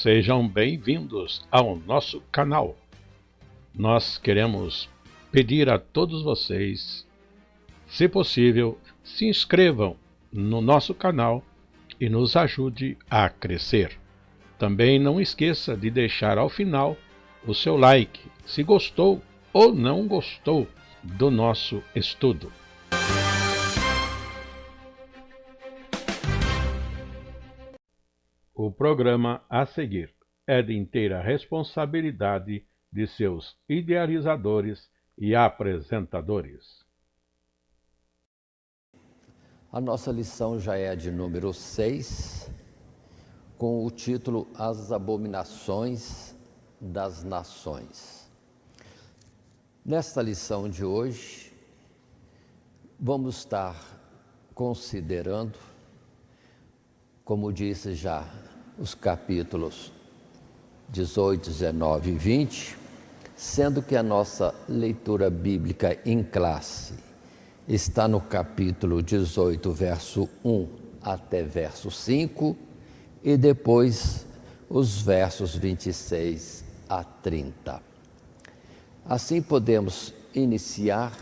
Sejam bem-vindos ao nosso canal. Nós queremos pedir a todos vocês, se possível, se inscrevam no nosso canal e nos ajude a crescer. Também não esqueça de deixar ao final o seu like, se gostou ou não gostou do nosso estudo. O programa a seguir é de inteira responsabilidade de seus idealizadores e apresentadores. A nossa lição já é a de número 6, com o título As Abominações das Nações. Nesta lição de hoje, vamos estar considerando, como disse já, os capítulos 18, 19 e 20, sendo que a nossa leitura bíblica em classe está no capítulo 18, verso 1 até verso 5, e depois os versos 26 a 30. Assim podemos iniciar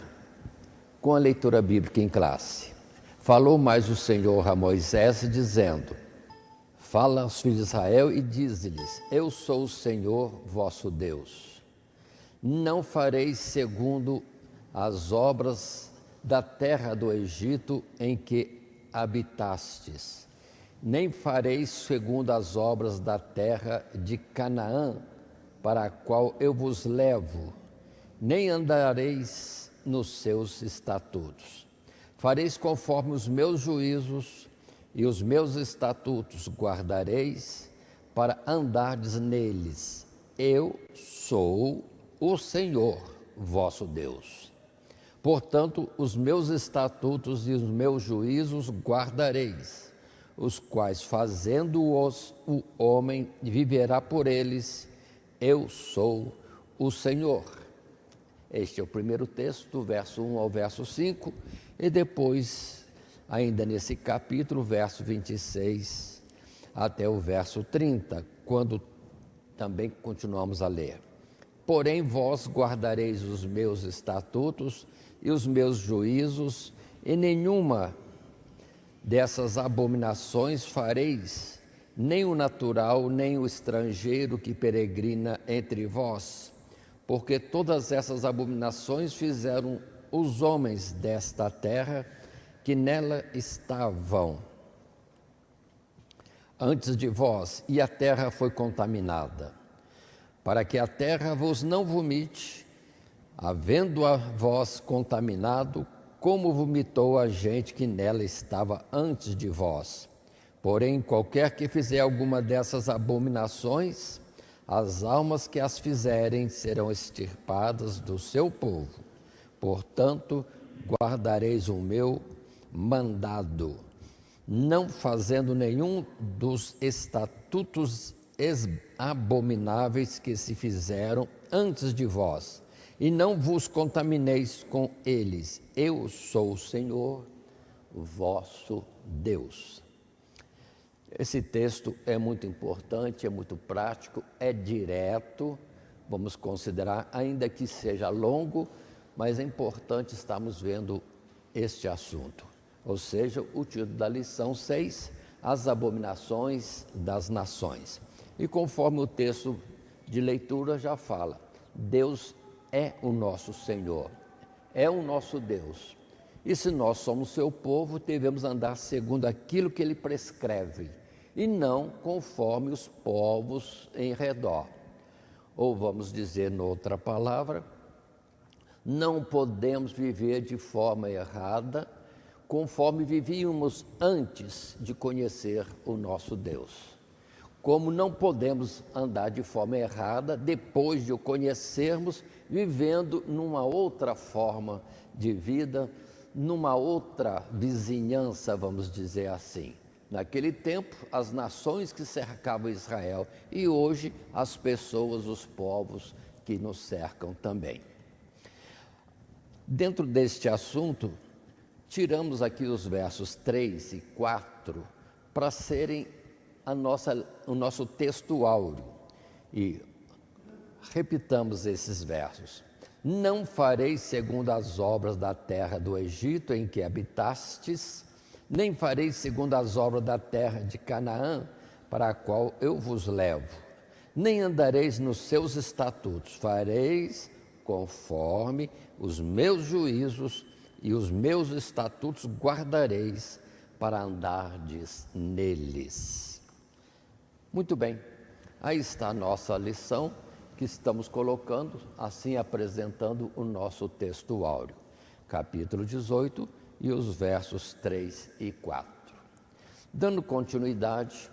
com a leitura bíblica em classe. Falou mais o Senhor a Moisés, dizendo: Fala aos filhos de Israel e dize-lhes: Eu sou o Senhor vosso Deus. Não fareis segundo as obras da terra do Egito em que habitastes, nem fareis segundo as obras da terra de Canaã, para a qual eu vos levo, nem andareis nos seus estatutos. Fareis conforme os meus juízos e os meus estatutos guardareis, para andardes neles. Eu sou o Senhor vosso Deus. Portanto, os meus estatutos e os meus juízos guardareis, os quais, fazendo-os, o homem viverá por eles. Eu sou o Senhor. Este é o primeiro texto, do verso 1 ao verso 5, e depois, ainda nesse capítulo, verso 26 até o verso 30, quando também continuamos a ler. Porém, vós guardareis os meus estatutos e os meus juízos, e nenhuma dessas abominações fareis, nem o natural, nem o estrangeiro que peregrina entre vós, porque todas essas abominações fizeram os homens desta terra que nela estavam antes de vós, e a terra foi contaminada, para que a terra vos não vomite, havendo-a vós contaminado, como vomitou a gente que nela estava antes de vós. Porém, qualquer que fizer alguma dessas abominações, as almas que as fizerem serão extirpadas do seu povo. Portanto, guardareis o meu mandado, não fazendo nenhum dos estatutos abomináveis que se fizeram antes de vós, e não vos contamineis com eles. Eu sou o Senhor, vosso Deus. Esse texto é muito importante, é muito prático, é direto, vamos considerar, ainda que seja longo, mas é importante estarmos vendo este assunto. Ou seja, o título da lição 6, As Abominações das Nações. E conforme o texto de leitura já fala, Deus é o nosso Senhor, é o nosso Deus. E se nós somos seu povo, devemos andar segundo aquilo que Ele prescreve, e não conforme os povos em redor. Ou vamos dizer, noutra palavra, não podemos viver de forma errada, conforme vivíamos antes de conhecer o nosso Deus. Como não podemos andar de forma errada depois de o conhecermos, vivendo numa outra forma de vida, numa outra vizinhança, vamos dizer assim. Naquele tempo, as nações que cercavam Israel, e hoje as pessoas, os povos que nos cercam também. Dentro deste assunto, tiramos aqui os versos 3 e 4 para serem o nosso texto áureo e repitamos esses versos. Não farei segundo as obras da terra do Egito em que habitastes, nem farei segundo as obras da terra de Canaã, para a qual eu vos levo, nem andareis nos seus estatutos, fareis conforme os meus juízos e os meus estatutos guardareis para andardes neles. Muito bem, aí está a nossa lição que estamos colocando, assim apresentando o nosso texto áureo, capítulo 18 e os versos 3 e 4. Dando continuidade,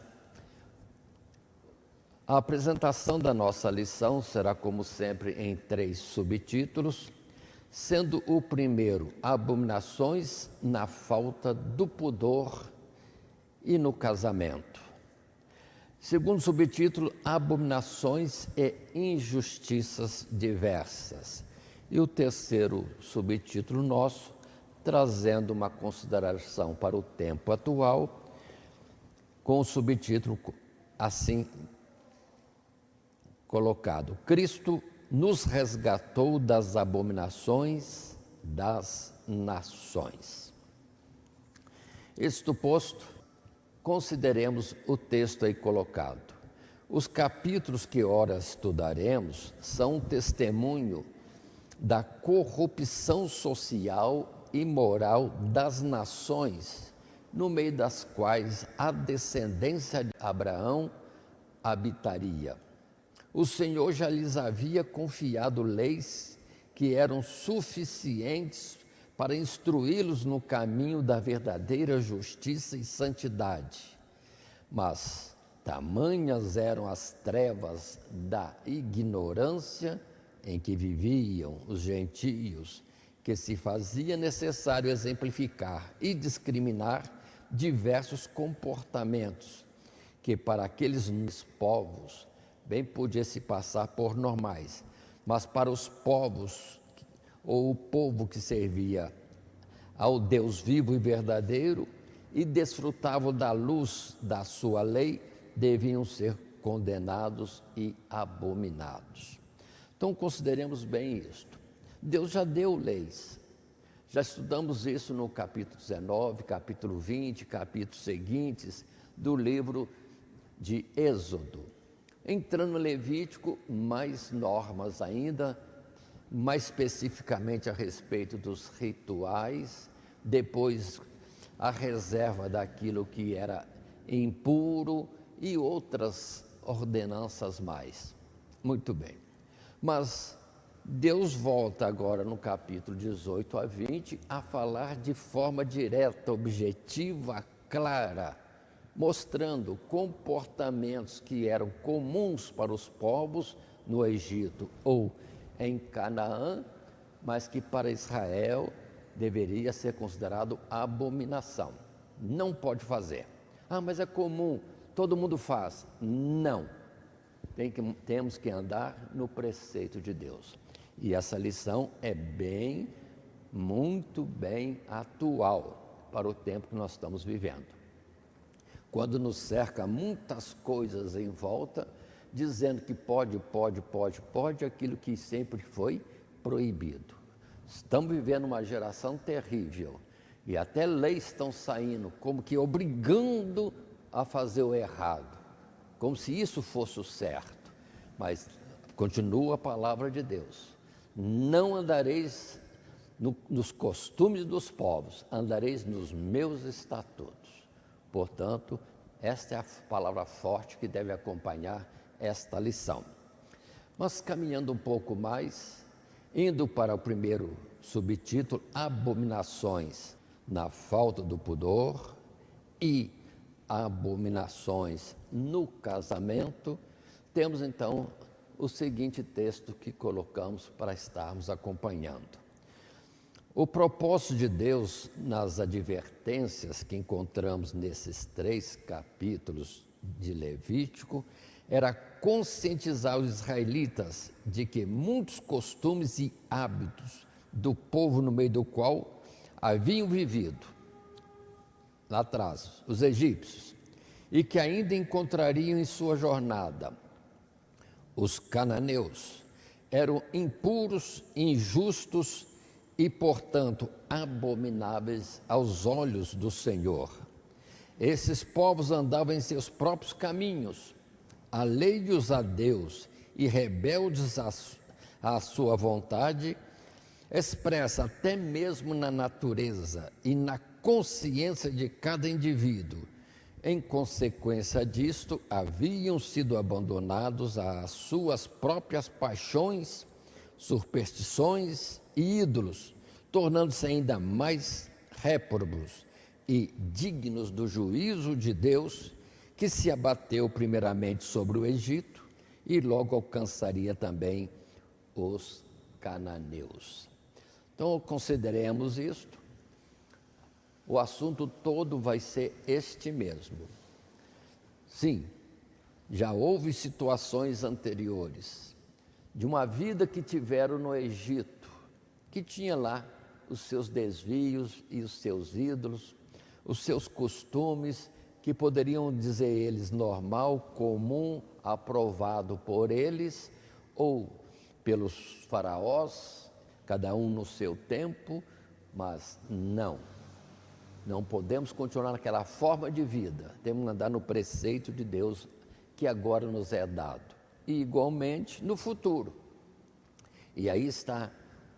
a apresentação da nossa lição será, como sempre, em 3 subtítulos, sendo o primeiro, abominações na falta do pudor e no casamento. Segundo subtítulo, abominações e injustiças diversas. E o terceiro subtítulo nosso, trazendo uma consideração para o tempo atual, com o subtítulo assim colocado: Cristo nos resgatou das abominações das nações. Isto posto, consideremos o texto aí colocado. Os capítulos que ora estudaremos são um testemunho da corrupção social e moral das nações, no meio das quais a descendência de Abraão habitaria. O Senhor já lhes havia confiado leis que eram suficientes para instruí-los no caminho da verdadeira justiça e santidade. Mas tamanhas eram as trevas da ignorância em que viviam os gentios, que se fazia necessário exemplificar e discriminar diversos comportamentos que para aqueles povos bem podia se passar por normais, mas para os povos ou o povo que servia ao Deus vivo e verdadeiro e desfrutavam da luz da sua lei, deviam ser condenados e abominados. Então consideremos bem isto. Deus já deu leis. Já estudamos isso no capítulo 19, capítulo 20, capítulos seguintes do livro de Êxodo. Entrando no Levítico, mais normas ainda, mais especificamente a respeito dos rituais, depois a reserva daquilo que era impuro e outras ordenanças mais. Muito bem. Mas Deus volta agora no capítulo 18 a 20 a falar de forma direta, objetiva, clara, mostrando comportamentos que eram comuns para os povos no Egito ou em Canaã, mas que para Israel deveria ser considerado abominação. Não pode fazer. Ah, mas é comum, todo mundo faz. Não. Temos que andar no preceito de Deus. E essa lição é muito bem atual para o tempo que nós estamos vivendo. Quando nos cerca muitas coisas em volta, dizendo que pode aquilo que sempre foi proibido. Estamos vivendo uma geração terrível e até leis estão saindo como que obrigando a fazer o errado, como se isso fosse o certo. Mas continua a palavra de Deus: não andareis nos costumes dos povos, andareis nos meus estatutos. Portanto, esta é a palavra forte que deve acompanhar esta lição. Mas caminhando um pouco mais, indo para o primeiro subtítulo, abominações na falta do pudor e abominações no casamento, temos então o seguinte texto que colocamos para estarmos acompanhando. O propósito de Deus nas advertências que encontramos nesses 3 capítulos de Levítico era conscientizar os israelitas de que muitos costumes e hábitos do povo no meio do qual haviam vivido lá atrás, os egípcios, e que ainda encontrariam em sua jornada. Os cananeus eram impuros, injustos e, portanto, abomináveis aos olhos do Senhor. Esses povos andavam em seus próprios caminhos, alheios a Deus e rebeldes à sua vontade, expressa até mesmo na natureza e na consciência de cada indivíduo. Em consequência disto, haviam sido abandonados às suas próprias paixões, superstições e ídolos, tornando-se ainda mais réprobos e dignos do juízo de Deus, que se abateu primeiramente sobre o Egito e logo alcançaria também os cananeus. Então, consideremos isto. O assunto todo vai ser este mesmo. Sim, já houve situações anteriores de uma vida que tiveram no Egito, que tinha lá os seus desvios e os seus ídolos, os seus costumes, que poderiam dizer eles normal, comum, aprovado por eles ou pelos faraós, cada um no seu tempo, mas não podemos continuar naquela forma de vida, temos que andar no preceito de Deus que agora nos é dado, e igualmente no futuro. E aí está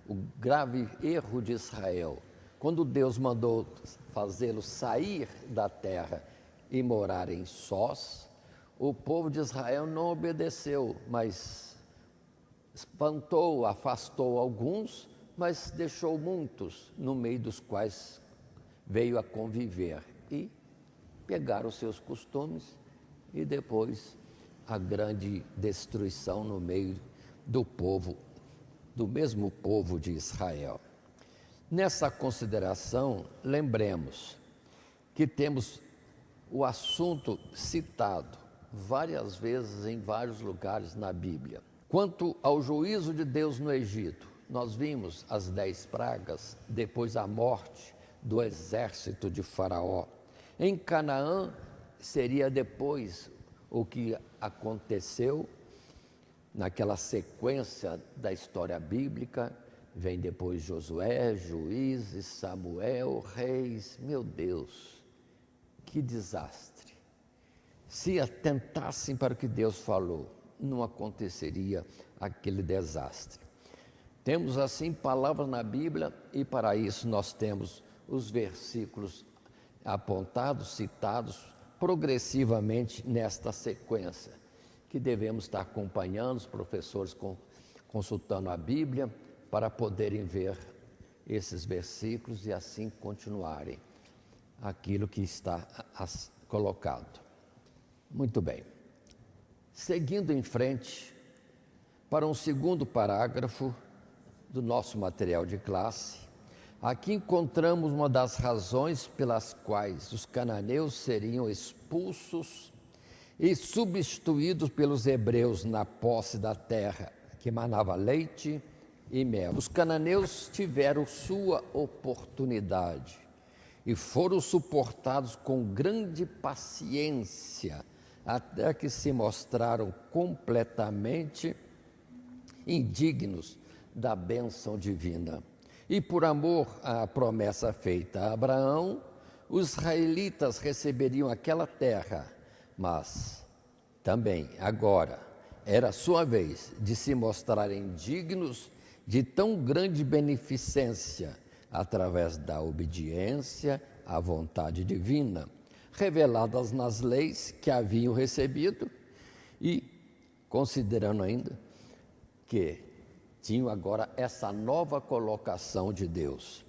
o grave erro de Israel, quando Deus mandou fazê-los sair da terra e morarem sós, o povo de Israel não obedeceu, mas espantou, afastou alguns, mas deixou muitos, no meio dos quais veio a conviver, e pegaram os seus costumes, e depois a grande destruição no meio do povo, do mesmo povo de Israel. Nessa consideração, lembremos que temos o assunto citado várias vezes em vários lugares na Bíblia. Quanto ao juízo de Deus no Egito, nós vimos as 10 pragas, depois a morte do exército de Faraó. Em Canaã, seria depois o que aconteceu naquela sequência da história bíblica. Vem depois Josué, Juízes, Samuel, Reis. Meu Deus, que desastre! Se atentassem para o que Deus falou, não aconteceria aquele desastre. Temos assim palavras na Bíblia, e para isso nós temos os versículos apontados, citados progressivamente nesta sequência, que devemos estar acompanhando, os professores consultando a Bíblia, para poderem ver esses versículos e assim continuarem aquilo que está colocado. Muito bem. Seguindo em frente, para um segundo parágrafo do nosso material de classe, aqui encontramos uma das razões pelas quais os cananeus seriam expulsos e substituídos pelos hebreus na posse da terra, que manava leite e mel. Os cananeus tiveram sua oportunidade e foram suportados com grande paciência, até que se mostraram completamente indignos da bênção divina. E por amor à promessa feita a Abraão, os israelitas receberiam aquela terra, mas também agora era sua vez de se mostrarem dignos de tão grande beneficência através da obediência à vontade divina, reveladas nas leis que haviam recebido, e considerando ainda que tinham agora essa nova colocação de Deus.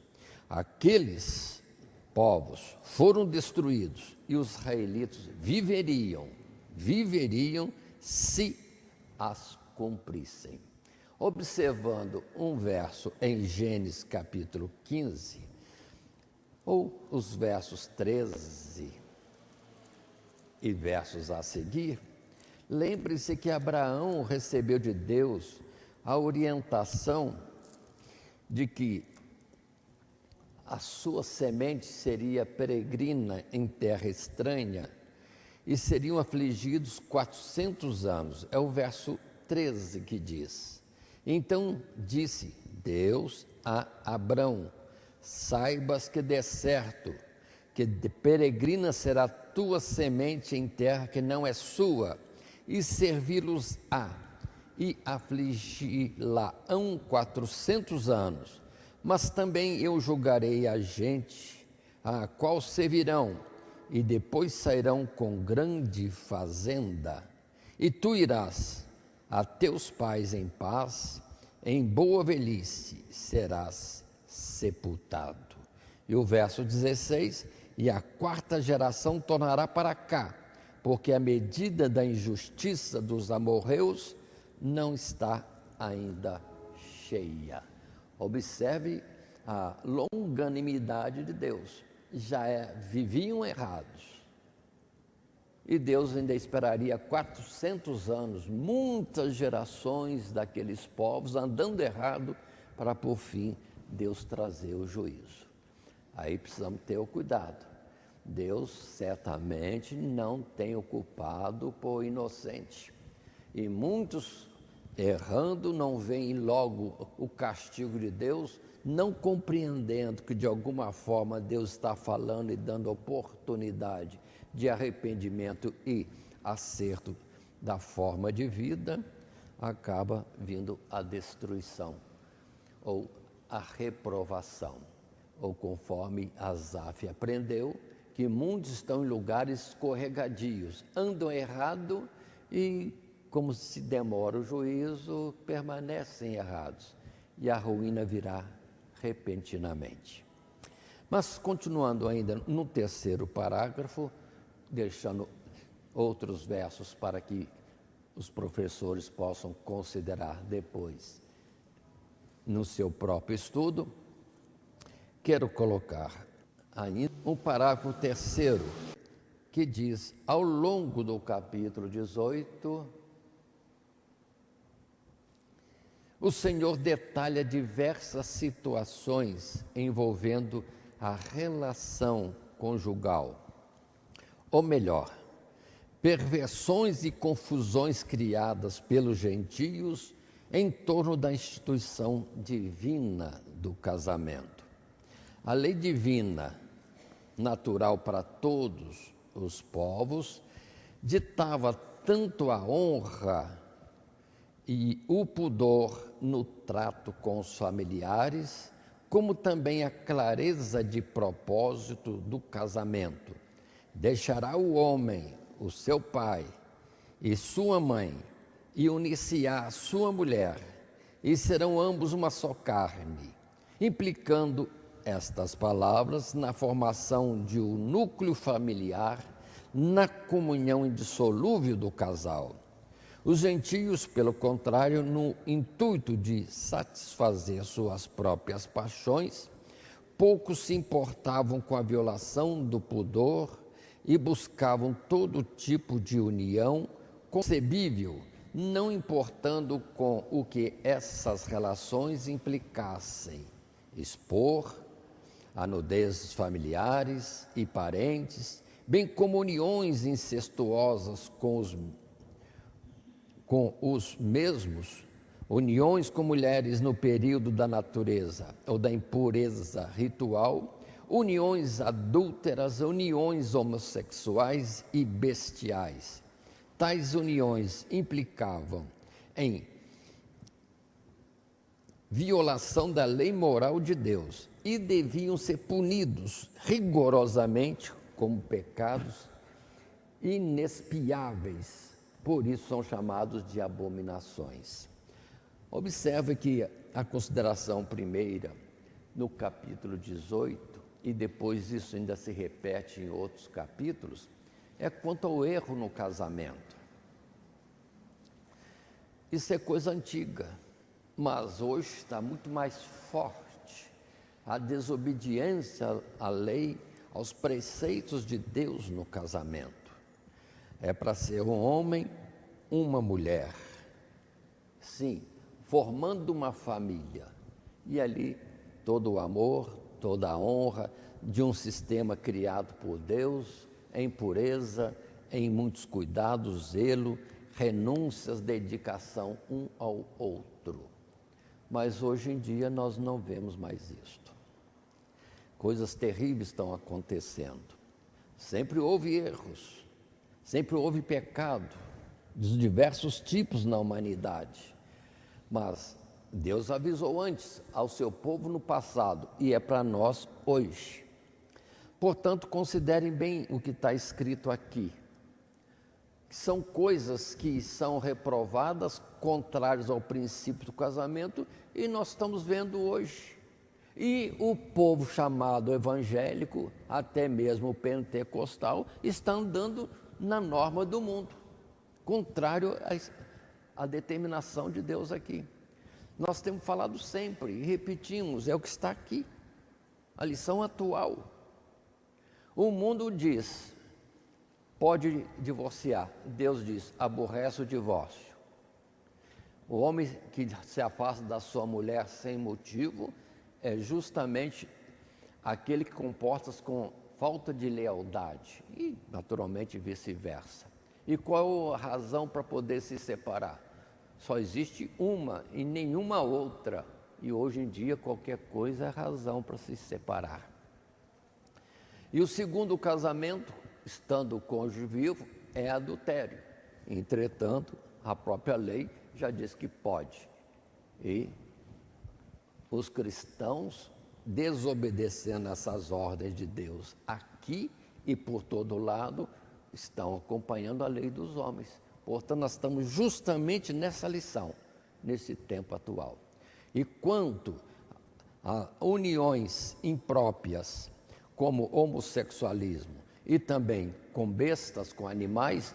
Aqueles povos foram destruídos e os israelitas viveriam se as cumprissem. Observando um verso em Gênesis capítulo 15, ou os versos 13 e versos a seguir, lembre-se que Abraão recebeu de Deus a orientação de que a sua semente seria peregrina em terra estranha e seriam afligidos 400 anos. É o verso 13 que diz: então disse Deus a Abrão: saibas que de certo que de peregrina será tua semente em terra que não é sua, e servi-los-á, e afligi-la-ão 400 anos. Mas também eu julgarei a gente a qual servirão, e depois sairão com grande fazenda. E tu irás a teus pais em paz, em boa velhice serás sepultado. E o verso 16: e a quarta geração tornará para cá, porque a medida da injustiça dos amorreus não está ainda cheia. Observe a longanimidade de Deus. Viviam errados, e Deus ainda esperaria 400 anos, muitas gerações daqueles povos andando errado, para por fim Deus trazer o juízo. Aí precisamos ter o cuidado. Deus certamente não tem o culpado por inocente, e muitos errando não veem logo o castigo de Deus, não compreendendo que de alguma forma Deus está falando e dando oportunidade de arrependimento e acerto da forma de vida, acaba vindo a destruição ou a reprovação. Ou conforme Asaf aprendeu, que muitos estão em lugares escorregadios, andam errado e, como se demora o juízo, permanecem errados, e a ruína virá repentinamente. Mas continuando ainda no terceiro parágrafo, deixando outros versos para que os professores possam considerar depois no seu próprio estudo, quero colocar ainda um parágrafo terceiro, que diz: ao longo do capítulo 18, o Senhor detalha diversas situações envolvendo a relação conjugal, ou melhor, perversões e confusões criadas pelos gentios em torno da instituição divina do casamento. A lei divina, natural para todos os povos, ditava tanto a honra e o pudor no trato com os familiares, como também a clareza de propósito do casamento. Deixará o homem o seu pai e sua mãe, e unir-se-á sua mulher, e serão ambos uma só carne, implicando estas palavras na formação de um núcleo familiar, na comunhão indissolúvel do casal. Os gentios, pelo contrário, no intuito de satisfazer suas próprias paixões, pouco se importavam com a violação do pudor e buscavam todo tipo de união concebível, não importando com o que essas relações implicassem: expor a nudez dos familiares e parentes, bem como uniões incestuosas com os mesmos, uniões com mulheres no período da natureza ou da impureza ritual, uniões adúlteras, uniões homossexuais e bestiais. Tais uniões implicavam em violação da lei moral de Deus e deviam ser punidos rigorosamente como pecados inexpiáveis. Por isso são chamados de abominações. Observe que a consideração primeira, no capítulo 18, e depois isso ainda se repete em outros capítulos, é quanto ao erro no casamento. Isso é coisa antiga, mas hoje está muito mais forte a desobediência à lei, aos preceitos de Deus no casamento. É para ser um homem, uma mulher, sim, formando uma família, e ali todo o amor, toda a honra de um sistema criado por Deus, em pureza, em muitos cuidados, zelo, renúncias, dedicação um ao outro. Mas hoje em dia nós não vemos mais isto. Coisas terríveis estão acontecendo. Sempre houve erros, sempre houve pecado, de diversos tipos na humanidade. Mas Deus avisou antes ao seu povo no passado e é para nós hoje. Portanto, considerem bem o que está escrito aqui. São coisas que são reprovadas, contrárias ao princípio do casamento, e nós estamos vendo hoje. E o povo chamado evangélico, até mesmo o pentecostal, está andando na norma do mundo, contrário à determinação de Deus aqui. Nós temos falado sempre e repetimos, é o que está aqui, a lição atual. O mundo diz, pode divorciar. Deus diz, aborrece o divórcio. O homem que se afasta da sua mulher sem motivo é justamente aquele que comporta-se com falta de lealdade e, naturalmente, vice-versa. E qual a razão para poder se separar? Só existe uma e nenhuma outra. E hoje em dia qualquer coisa é razão para se separar. E o segundo casamento, estando o cônjuge vivo, é adultério. Entretanto, a própria lei já diz que pode. E os cristãos, desobedecendo essas ordens de Deus aqui e por todo lado, estão acompanhando a lei dos homens. Portanto, nós estamos justamente nessa lição, nesse tempo atual. E quanto a uniões impróprias, como homossexualismo e também com bestas, com animais,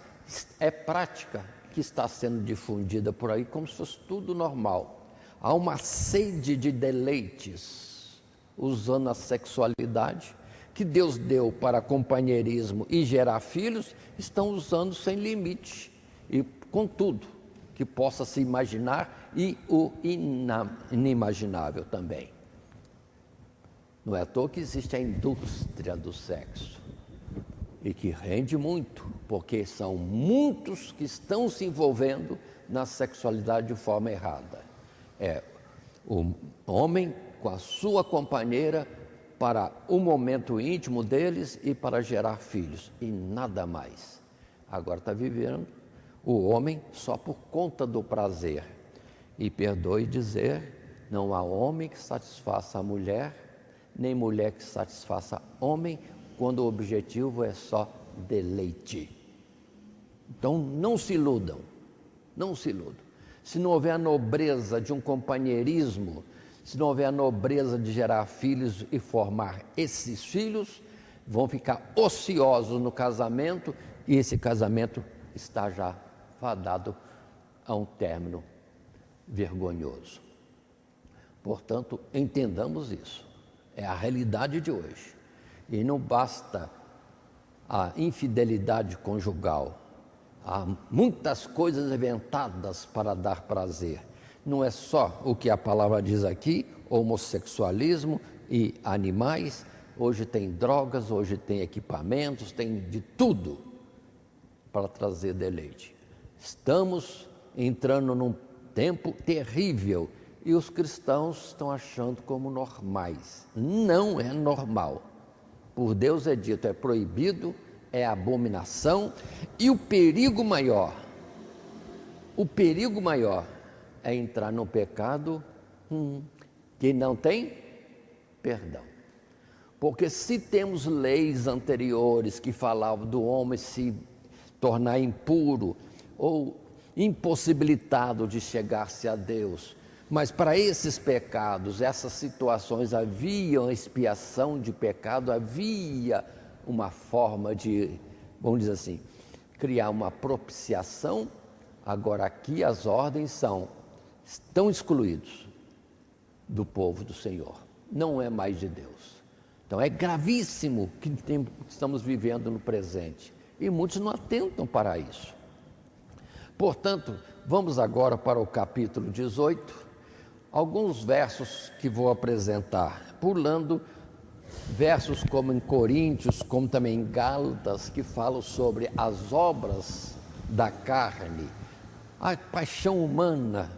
é prática que está sendo difundida por aí como se fosse tudo normal. Há uma sede de deleites usando a sexualidade que Deus deu para companheirismo e gerar filhos, estão usando sem limite e com tudo que possa se imaginar e o inimaginável também. Não é à toa que existe a indústria do sexo e que rende muito, porque são muitos que estão se envolvendo na sexualidade de forma errada. É o homem com a sua companheira para o momento íntimo deles e para gerar filhos, e nada mais. Agora está vivendo o homem só por conta do prazer. E perdoe dizer, não há homem que satisfaça a mulher, nem mulher que satisfaça homem, quando o objetivo é só deleite. Então não se iludam, não se iludam. Se não houver a nobreza de um companheirismo, se não houver a nobreza de gerar filhos e formar esses filhos, vão ficar ociosos no casamento e esse casamento está já fadado a um término vergonhoso. Portanto, entendamos isso. É a realidade de hoje. E não basta a infidelidade conjugal. Há muitas coisas inventadas para dar prazer. Não é só o que a palavra diz aqui, homossexualismo e animais. Hoje tem drogas, hoje tem equipamentos, tem de tudo para trazer deleite. Estamos entrando num tempo terrível e os cristãos estão achando como normais. Não é normal. Por Deus é dito, é proibido, é abominação, e o perigo maior é entrar no pecado que não tem perdão. Porque se temos leis anteriores que falavam do homem se tornar impuro ou impossibilitado de chegar-se a Deus, mas para esses pecados, essas situações, havia uma expiação de pecado, havia uma forma de, vamos dizer assim, criar uma propiciação. Agora aqui as ordens estão excluídos do povo do Senhor, não é mais de Deus. Então é gravíssimo o que estamos vivendo no presente e muitos não atentam para isso. Portanto, vamos agora para o capítulo 18, alguns versos que vou apresentar, pulando versos como em Coríntios, como também em Gálatas, que falam sobre as obras da carne, a paixão humana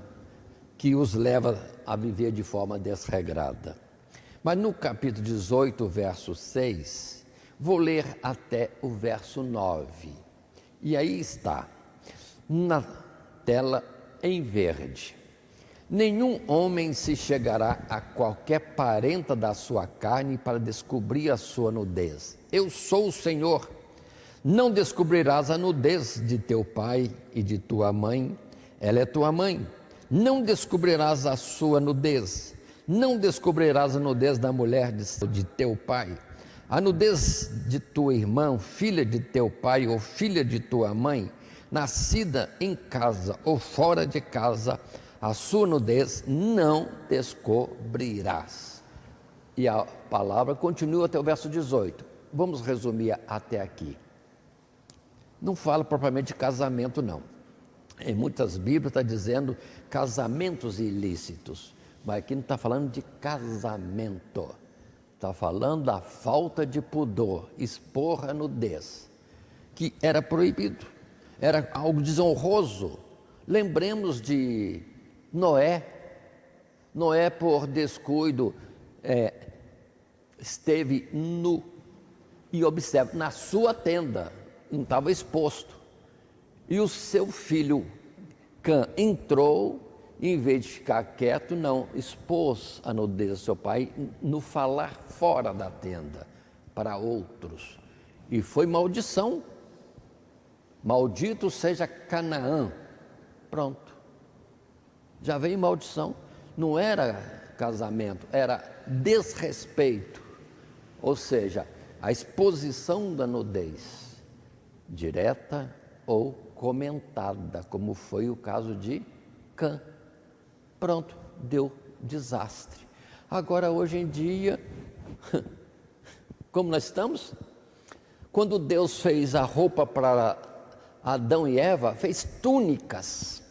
que os leva a viver de forma desregrada. Mas no capítulo 18, verso 6, vou ler até o verso 9. E aí está, na tela em verde: nenhum homem se chegará a qualquer parenta da sua carne para descobrir a sua nudez. Eu sou o Senhor. Não descobrirás a nudez de teu pai e de tua mãe, ela é tua mãe. Não descobrirás a sua nudez. Não descobrirás a nudez da mulher de teu pai. A nudez de tua irmã, filha de teu pai ou filha de tua mãe, nascida em casa ou fora de casa, a sua nudez não descobrirás. E a palavra continua até o verso 18. Vamos resumir até aqui. Não fala propriamente de casamento, não. Em muitas Bíblias está dizendo casamentos ilícitos, mas aqui não está falando de casamento. Está falando da falta de pudor, expor a nudez, que era proibido, era algo desonroso. Lembremos de Noé. Noé, por descuido, esteve nu, e observe, na sua tenda, não estava exposto, e o seu filho Cã entrou, e em vez de ficar quieto, não, expôs a nudez do seu pai no falar fora da tenda para outros, e foi maldição. Maldito seja Canaã. Pronto, já veio maldição. Não era casamento, era desrespeito, ou seja, a exposição da nudez, direta ou comentada, como foi o caso de Cã. Pronto, deu desastre. Agora, hoje em dia, como nós estamos? Quando Deus fez a roupa para Adão e Eva, fez túnicas.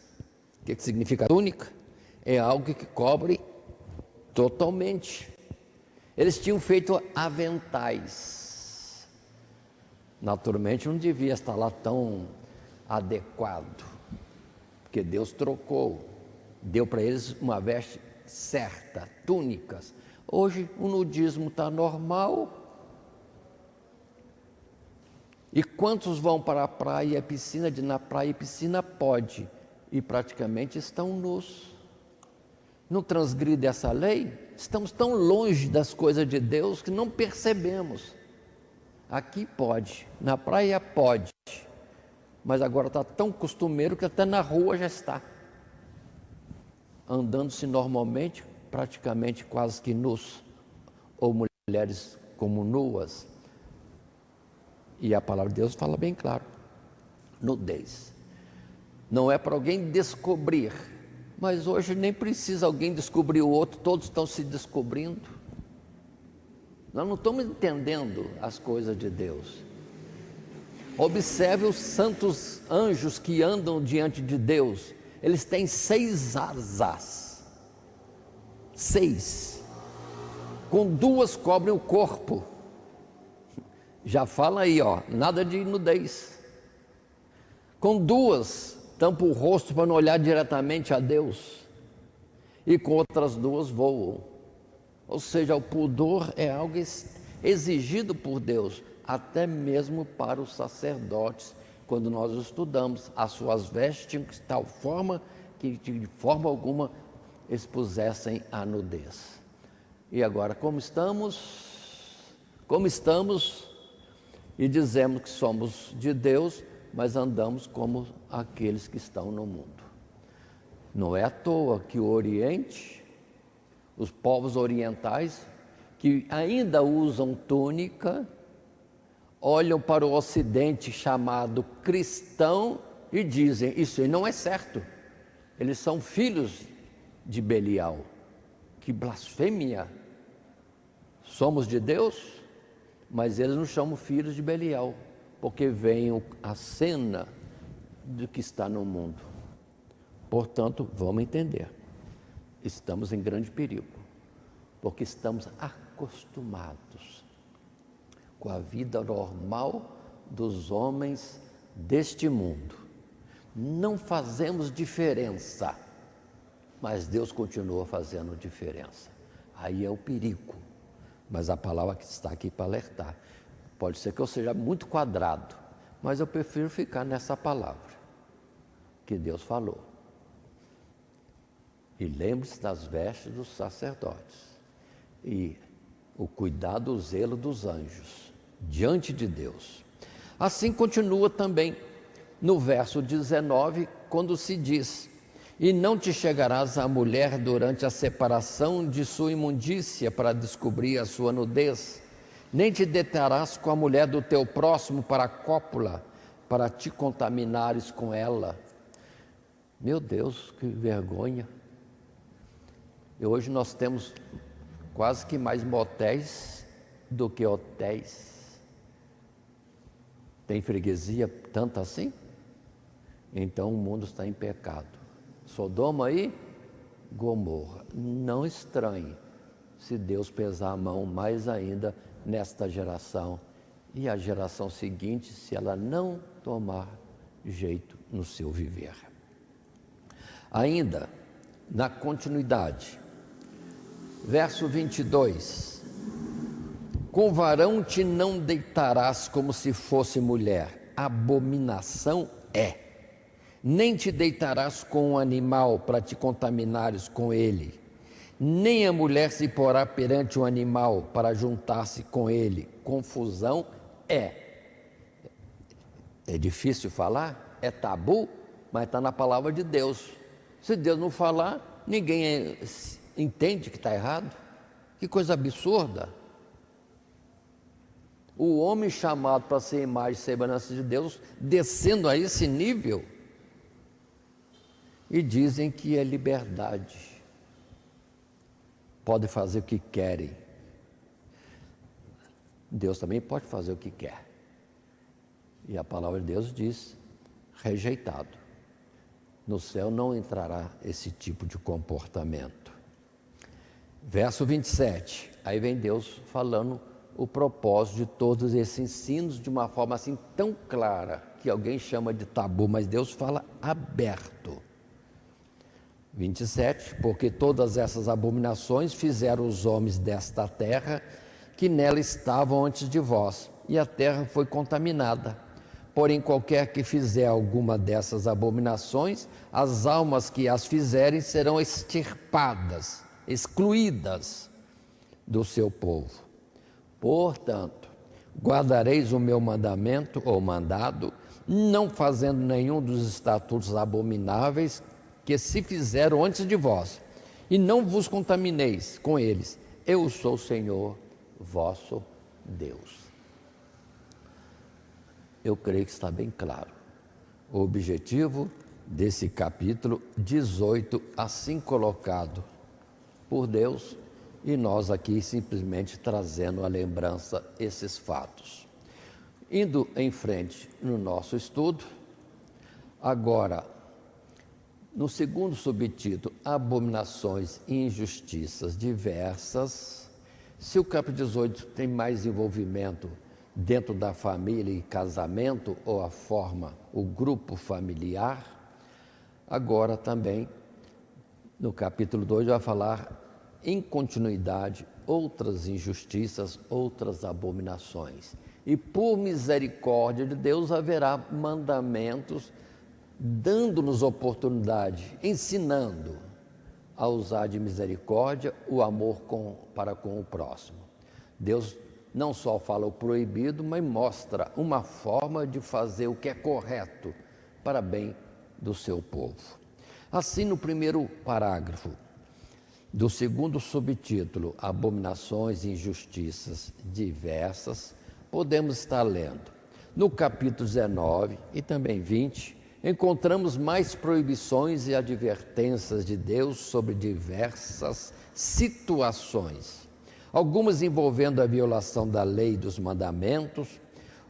O que significa túnica? É algo que cobre totalmente. Eles tinham feito aventais. Naturalmente não devia estar lá tão adequado, porque Deus trocou, deu para eles uma veste certa, túnicas. Hoje o nudismo está normal. E quantos vão para a praia e a piscina? Na praia e piscina pode, e praticamente estão nus. Não transgride essa lei? Estamos tão longe das coisas de Deus que não percebemos. Aqui pode, na praia pode, mas agora está tão costumeiro que até na rua já está. Andando-se normalmente, praticamente quase que nus, ou mulheres como nuas. E a palavra de Deus fala bem claro, nudez. Não é para alguém descobrir, mas hoje nem precisa alguém descobrir o outro, todos estão se descobrindo. Nós não estamos entendendo as coisas de Deus. Observe os santos anjos que andam diante de Deus. Eles têm 6 asas. 6. Com 2 cobrem o corpo. Já fala aí, ó, nada de nudez. Com 2 tampa o rosto para não olhar diretamente a Deus. E com outras 2 voam. Ou seja, o pudor é algo exigido por Deus, até mesmo para os sacerdotes. Quando nós estudamos, as suas vestes tinham que tal forma que de forma alguma expusessem a nudez. E agora, como estamos? E dizemos que somos de Deus, mas andamos como aqueles que estão no mundo. Não é à toa que o Oriente, os povos orientais, que ainda usam túnica, olham para o Ocidente chamado cristão e dizem, isso aí não é certo. Eles são filhos de Belial. Que blasfêmia! Somos de Deus, mas eles nos chamam filhos de Belial, porque vem a cena do que está no mundo. Portanto, vamos entender, estamos em grande perigo, porque estamos acostumados com a vida normal dos homens deste mundo. Não fazemos diferença, mas Deus continua fazendo diferença. Aí é o perigo. Mas a palavra que está aqui para alertar. Pode ser que eu seja muito quadrado, mas eu prefiro ficar nessa palavra que Deus falou. E lembre-se das vestes dos sacerdotes e o cuidado, o zelo dos anjos diante de Deus. Assim continua também no verso 19, quando se diz: e não te chegarás à mulher durante a separação de sua imundícia para descobrir a sua nudez, nem te deitarás com a mulher do teu próximo para a cópula, para te contaminares com ela. Meu Deus, que vergonha! E hoje nós temos quase que mais motéis do que hotéis. Tem freguesia tanto assim? Então o mundo está em pecado. Sodoma e Gomorra. Não estranhe se Deus pesar a mão mais ainda nesta geração e a geração seguinte, se ela não tomar jeito no seu viver. Ainda na continuidade, verso 22: com varão te não deitarás como se fosse mulher, abominação é. Nem te deitarás com um animal para te contaminares com ele, nem a mulher se porá perante um animal para juntar-se com ele. Confusão é. É difícil falar, é tabu, mas está na palavra de Deus. Se Deus não falar, ninguém entende que está errado. Que coisa absurda. O homem chamado para ser imagem e semelhança de Deus, descendo a esse nível, e dizem que é liberdade. Podem fazer o que querem. Deus também pode fazer o que quer. E a palavra de Deus diz: rejeitado. No céu não entrará esse tipo de comportamento. Verso 27, aí vem Deus falando o propósito de todos esses ensinos de uma forma assim tão clara, que alguém chama de tabu, mas Deus fala aberto. 27, porque todas essas abominações fizeram os homens desta terra, que nela estavam antes de vós, e a terra foi contaminada. Porém, qualquer que fizer alguma dessas abominações, as almas que as fizerem serão extirpadas, excluídas do seu povo. Portanto, guardareis o meu mandamento ou mandado, não fazendo nenhum dos estatutos abomináveis que se fizeram antes de vós, e não vos contamineis com eles. Eu sou o Senhor, vosso Deus. Eu creio que está bem claro o objetivo desse capítulo 18, assim colocado por Deus, e nós aqui simplesmente trazendo à lembrança esses fatos. Indo em frente no nosso estudo, agora, no segundo subtítulo, abominações e injustiças diversas, se o capítulo 18 tem mais envolvimento dentro da família e casamento, ou a forma, o grupo familiar, agora também, no capítulo 2, vai falar em continuidade outras injustiças, outras abominações. E por misericórdia de Deus haverá mandamentos, dando-nos oportunidade, ensinando a usar de misericórdia o amor para com o próximo. Deus não só fala o proibido, mas mostra uma forma de fazer o que é correto para bem do seu povo. Assim, no primeiro parágrafo do segundo subtítulo, abominações e injustiças diversas, podemos estar lendo. No capítulo 19 e também 20, encontramos mais proibições e advertências de Deus sobre diversas situações, algumas envolvendo a violação da lei e dos mandamentos,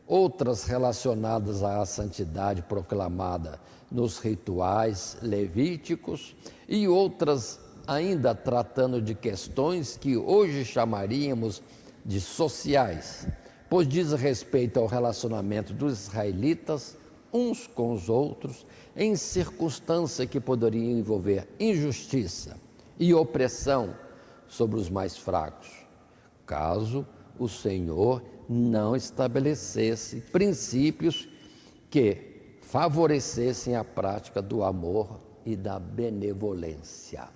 outras relacionadas à santidade proclamada nos rituais levíticos e outras ainda tratando de questões que hoje chamaríamos de sociais, pois diz respeito ao relacionamento dos israelitas uns com os outros, em circunstância que poderia envolver injustiça e opressão sobre os mais fracos, caso o Senhor não estabelecesse princípios que favorecessem a prática do amor e da benevolência.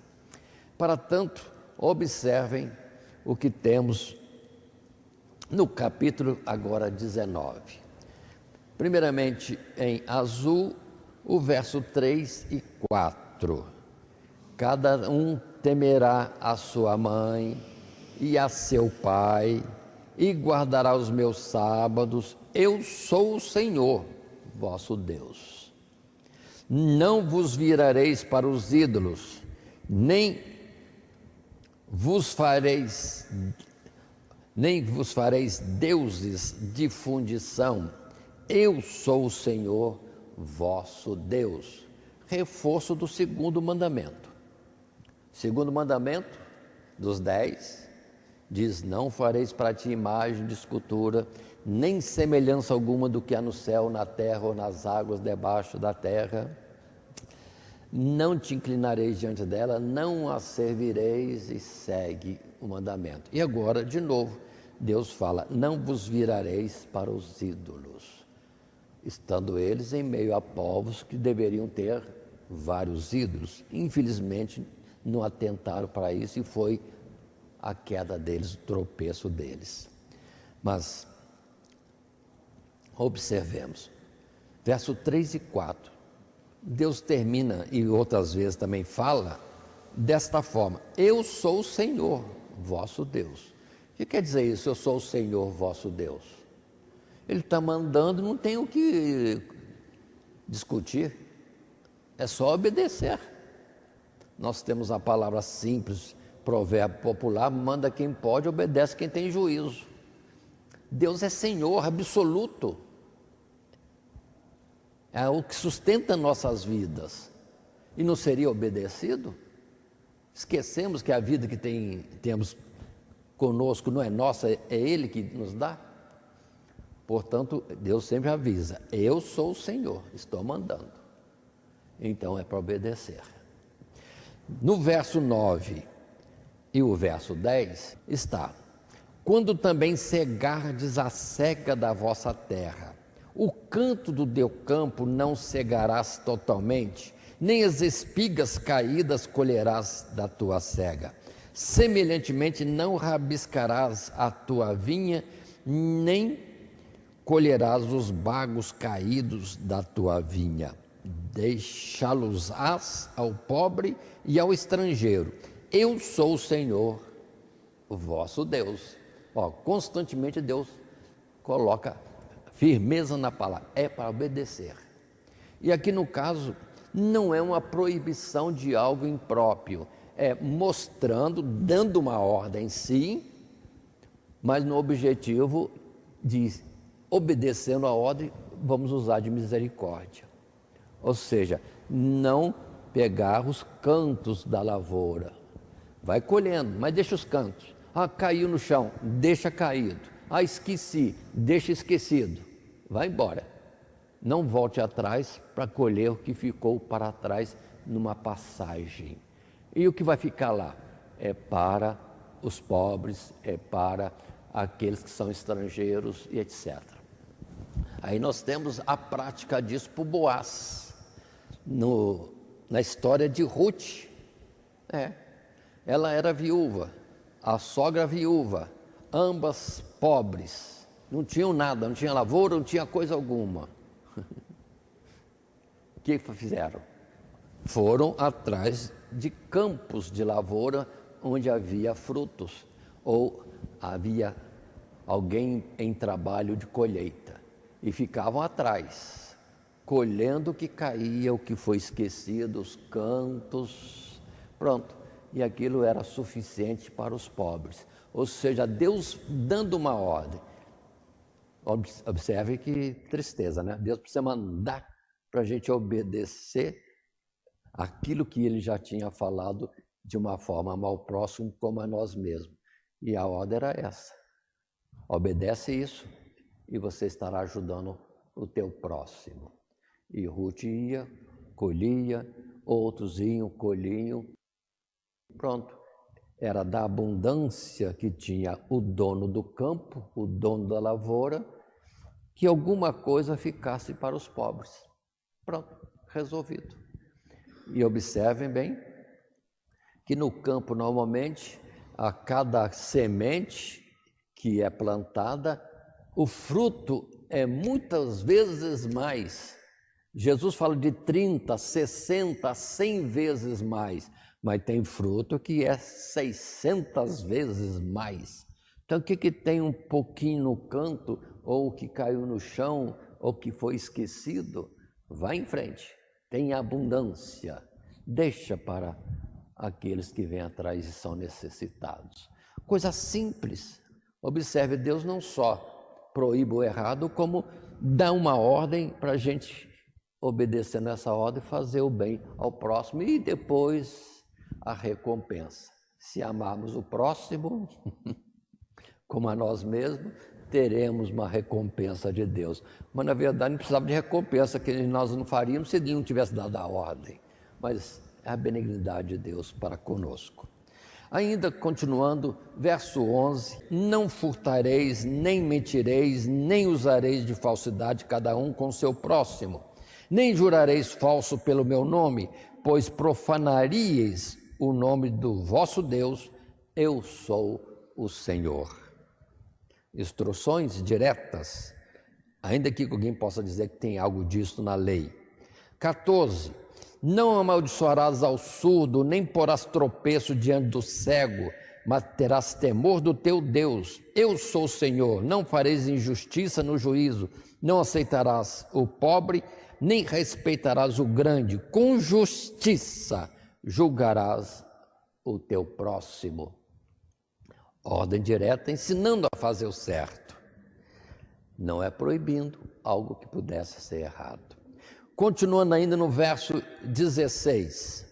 Para tanto, observem o que temos no capítulo agora 19. Primeiramente, em azul, o verso 3 e 4. Cada um temerá a sua mãe e a seu pai, e guardará os meus sábados. Eu sou o Senhor, vosso Deus. Não vos virareis para os ídolos, nem vos fareis deuses de fundição. Eu sou o Senhor, vosso Deus. Reforço do segundo mandamento. Segundo mandamento dos 10, diz: não fareis para ti imagem de escultura, nem semelhança alguma do que há no céu, na terra ou nas águas debaixo da terra. Não te inclinareis diante dela, não a servireis, e segue o mandamento. E agora, de novo, Deus fala: não vos virareis para os ídolos, estando eles em meio a povos que deveriam ter vários ídolos. Infelizmente, não atentaram para isso e foi a queda deles, o tropeço deles. Mas observemos, verso 3 e 4, Deus termina, e outras vezes também fala, desta forma: eu sou o Senhor, vosso Deus. O que quer dizer isso, eu sou o Senhor, vosso Deus? Ele está mandando, não tem o que discutir, é só obedecer. Nós temos a palavra simples, provérbio popular: manda quem pode, obedece quem tem juízo. Deus é Senhor absoluto, é o que sustenta nossas vidas, e não seria obedecido? Esquecemos que a vida que temos conosco não é nossa, é Ele que nos dá. Portanto, Deus sempre avisa: eu sou o Senhor, estou mandando. Então é para obedecer. No verso 9 e o verso 10 está: quando também cegardes a cega da vossa terra, o canto do teu campo não cegarás totalmente, nem as espigas caídas colherás da tua cega. Semelhantemente, não rabiscarás a tua vinha, nem colherás os bagos caídos da tua vinha. Deixá-los-ás ao pobre e ao estrangeiro. Eu sou o Senhor, o vosso Deus. Constantemente Deus coloca firmeza na palavra, é para obedecer. E aqui no caso, não é uma proibição de algo impróprio, é mostrando, dando uma ordem sim, mas no objetivo de, obedecendo a ordem, vamos usar de misericórdia. Ou seja, não pegar os cantos da lavoura. Vai colhendo, mas deixa os cantos. Caiu no chão, deixa caído. Esqueci, deixa esquecido. Vai embora. Não volte atrás para colher o que ficou para trás numa passagem. E o que vai ficar lá? É para os pobres, é para aqueles que são estrangeiros e etc. Aí nós temos a prática disso por Boaz, na história de Ruth. Ela era viúva, a sogra viúva, ambas pobres, não tinham nada, não tinha lavoura, não tinha coisa alguma. O que fizeram? Foram atrás de campos de lavoura onde havia frutos, ou havia alguém em trabalho de colheita, e ficavam atrás, colhendo o que caía, o que foi esquecido, os cantos, pronto. E aquilo era suficiente para os pobres. Ou seja, Deus dando uma ordem. Observe que tristeza, né? Deus precisa mandar para a gente obedecer aquilo que Ele já tinha falado de uma forma ao próximo como a nós mesmos. E a ordem era essa: obedece isso, e você estará ajudando o teu próximo. E Ruth ia, colhia, outros iam, colhiam. Pronto. Era da abundância que tinha o dono do campo, o dono da lavoura, que alguma coisa ficasse para os pobres. Pronto, resolvido. E observem bem que no campo, normalmente, a cada semente que é plantada, o fruto é muitas vezes mais. Jesus fala de 30, 60, 100 vezes mais, mas tem fruto que é 600 vezes mais. Então, o que tem um pouquinho no canto, ou que caiu no chão, ou que foi esquecido, vai em frente, tem abundância, deixa para aqueles que vêm atrás e são necessitados. Coisa simples. Observe, Deus não só proíbe o errado, como dá uma ordem para a gente obedecer nessa ordem e fazer o bem ao próximo e depois a recompensa. Se amarmos o próximo como a nós mesmos, teremos uma recompensa de Deus. Mas na verdade não precisava de recompensa, que nós não faríamos se Ele não tivesse dado a ordem. Mas é a benignidade de Deus para conosco. Ainda continuando, verso 11: não furtareis, nem mentireis, nem usareis de falsidade cada um com seu próximo, nem jurareis falso pelo meu nome, pois profanaríeis o nome do vosso Deus. Eu sou o Senhor. Instruções diretas, ainda que alguém possa dizer que tem algo disso na lei. 14: não amaldiçoarás ao surdo, nem porás tropeço diante do cego, mas terás temor do teu Deus. Eu sou o Senhor. Não fareis injustiça no juízo, não aceitarás o pobre, nem respeitarás o grande. Com justiça julgarás o teu próximo. Ordem direta, ensinando a fazer o certo. Não é proibindo algo que pudesse ser errado. Continuando ainda no verso 16: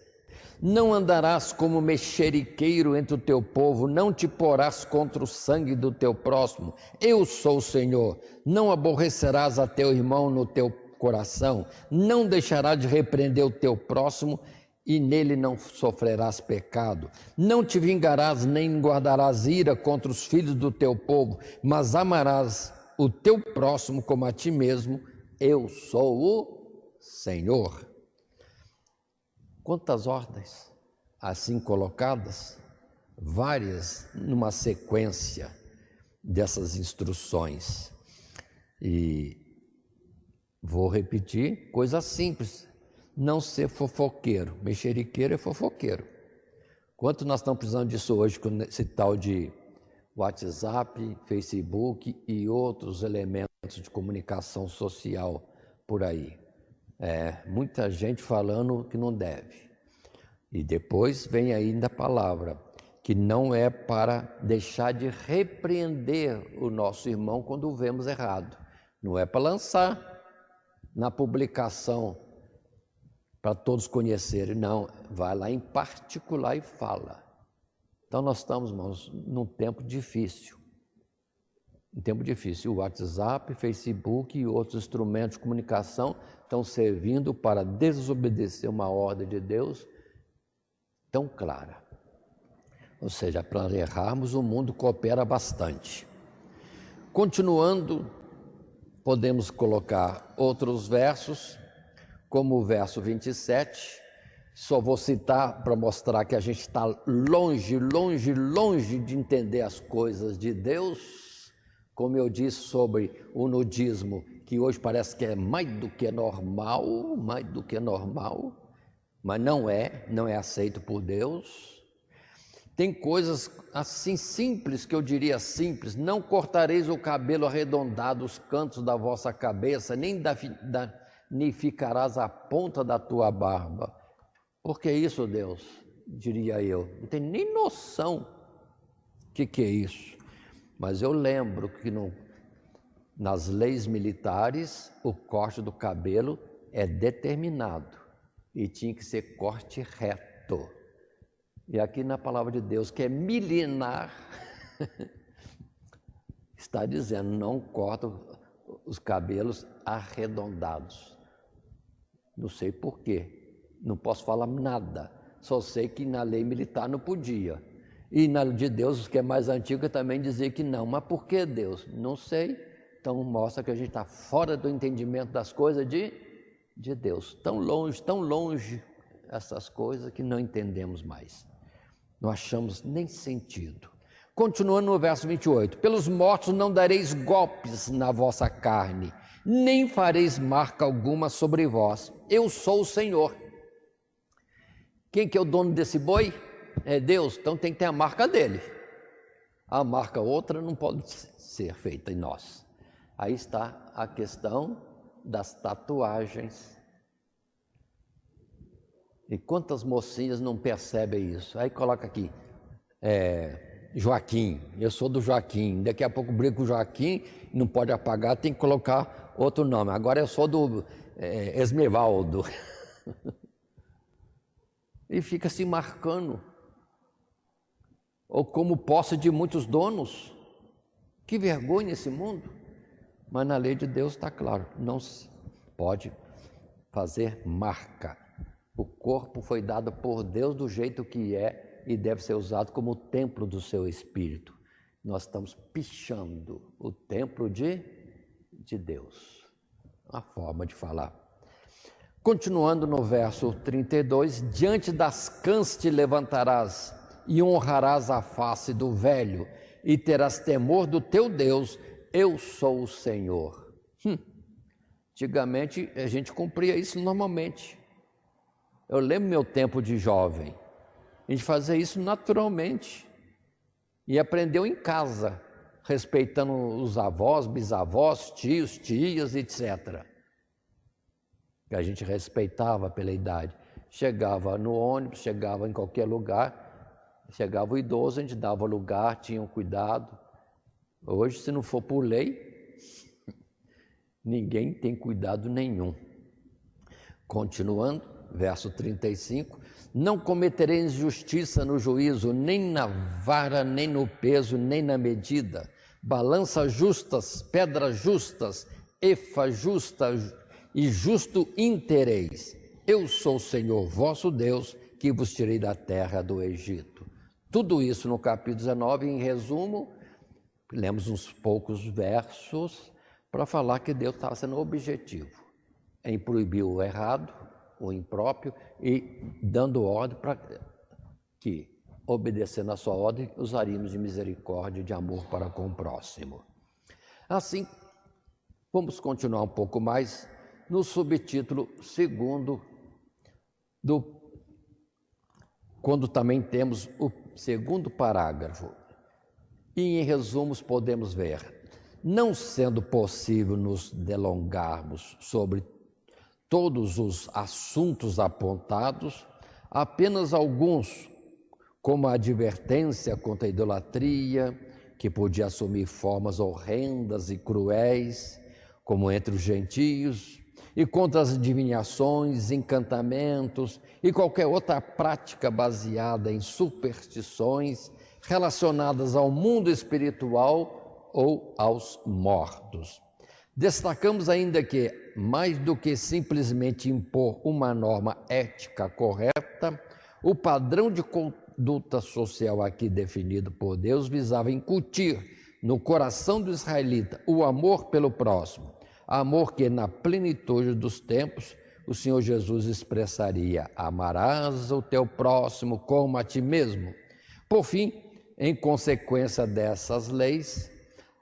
não andarás como mexeriqueiro entre o teu povo, não te porás contra o sangue do teu próximo. Eu sou o Senhor. Não aborrecerás a teu irmão no teu coração, não deixarás de repreender o teu próximo, e nele não sofrerás pecado. Não te vingarás nem guardarás ira contra os filhos do teu povo, mas amarás o teu próximo como a ti mesmo. Eu sou o Senhor. Quantas ordens assim colocadas, várias numa sequência dessas instruções. E vou repetir, coisa simples: não ser fofoqueiro. Mexeriqueiro é fofoqueiro. Quanto nós estamos precisando disso hoje com esse tal de WhatsApp, Facebook e outros elementos de comunicação social por aí. Muita gente falando que não deve. E depois vem ainda a palavra, que não é para deixar de repreender o nosso irmão quando o vemos errado. Não é para lançar na publicação para todos conhecerem, não. Vai lá em particular e fala. Então nós estamos, irmãos, num tempo difícil. Um tempo difícil. O WhatsApp, Facebook e outros instrumentos de comunicação estão servindo para desobedecer uma ordem de Deus tão clara. Ou seja, para errarmos, o mundo coopera bastante. Continuando, podemos colocar outros versos, como o verso 27, só vou citar para mostrar que a gente está longe de entender as coisas de Deus. Como eu disse sobre o nudismo, que hoje parece que é mais do que normal, mas não é aceito por Deus. Tem coisas assim simples, que eu diria simples: não cortareis o cabelo arredondado, os cantos da vossa cabeça, nem danificarás a ponta da tua barba. Por que isso, Deus? Diria eu. Não tem nem noção o que é isso. Mas eu lembro que nas leis militares, o corte do cabelo é determinado e tinha que ser corte reto. E aqui na palavra de Deus, que é milenar, está dizendo: não corta os cabelos arredondados. Não sei por quê, não posso falar nada, só sei que na lei militar não podia. E na de Deus, que é mais antiga, também dizia que não. Mas por que Deus? Não sei. Então mostra que a gente está fora do entendimento das coisas de Deus. Tão longe essas coisas que não entendemos mais. Não achamos nem sentido. Continuando no verso 28. Pelos mortos não dareis golpes na vossa carne, nem fareis marca alguma sobre vós. Eu sou o Senhor. Quem que é o dono desse boi? É Deus, então tem que ter a marca dele. A marca outra não pode ser feita em nós. Aí está a questão das tatuagens. E quantas mocinhas não percebem isso? Aí coloca aqui, Joaquim, eu sou do Joaquim. Daqui a pouco briga com o Joaquim, não pode apagar, tem que colocar outro nome. Agora eu sou do Esmeraldo. E fica se marcando. Ou como posse de muitos donos. Que vergonha esse mundo. Mas na lei de Deus está claro, não se pode fazer marca. O corpo foi dado por Deus do jeito que é e deve ser usado como o templo do seu Espírito. Nós estamos pichando o templo de Deus. A forma de falar. Continuando no verso 32, diante das cãs te levantarás e honrarás a face do velho e terás temor do teu Deus, eu sou o Senhor. Antigamente a gente cumpria isso normalmente. Eu lembro meu tempo de jovem, a gente fazia isso naturalmente e aprendeu em casa, respeitando os avós, bisavós, tios, tias, etc. Que a gente respeitava pela idade. Chegava no ônibus, chegava em qualquer lugar, chegava o idoso, a gente dava lugar, tinha um cuidado. Hoje, se não for por lei, ninguém tem cuidado nenhum. Continuando, verso 35, não cometereis injustiça no juízo, nem na vara, nem no peso, nem na medida. Balanças justas, pedras justas, efa justa e justo intereis. Eu sou o Senhor vosso Deus, que vos tirei da terra do Egito. Tudo isso no capítulo 19, em resumo, lemos uns poucos versos para falar que Deus estava sendo objetivo em proibir o errado, o impróprio, e dando ordem para que, obedecendo a sua ordem, usaríamos de misericórdia e de amor para com o próximo. Assim, vamos continuar um pouco mais no subtítulo segundo, quando também temos o segundo parágrafo. E em resumos podemos ver, não sendo possível nos delongarmos sobre todos os assuntos apontados, apenas alguns, como a advertência contra a idolatria, que podia assumir formas horrendas e cruéis, como entre os gentios, e contra as adivinhações, encantamentos e qualquer outra prática baseada em superstições relacionadas ao mundo espiritual ou aos mortos. Destacamos ainda que, mais do que simplesmente impor uma norma ética correta, o padrão de conduta social aqui definido por Deus visava incutir no coração do israelita o amor pelo próximo, amor que na plenitude dos tempos o Senhor Jesus expressaria: amarás o teu próximo como a ti mesmo. Por fim, em consequência dessas leis,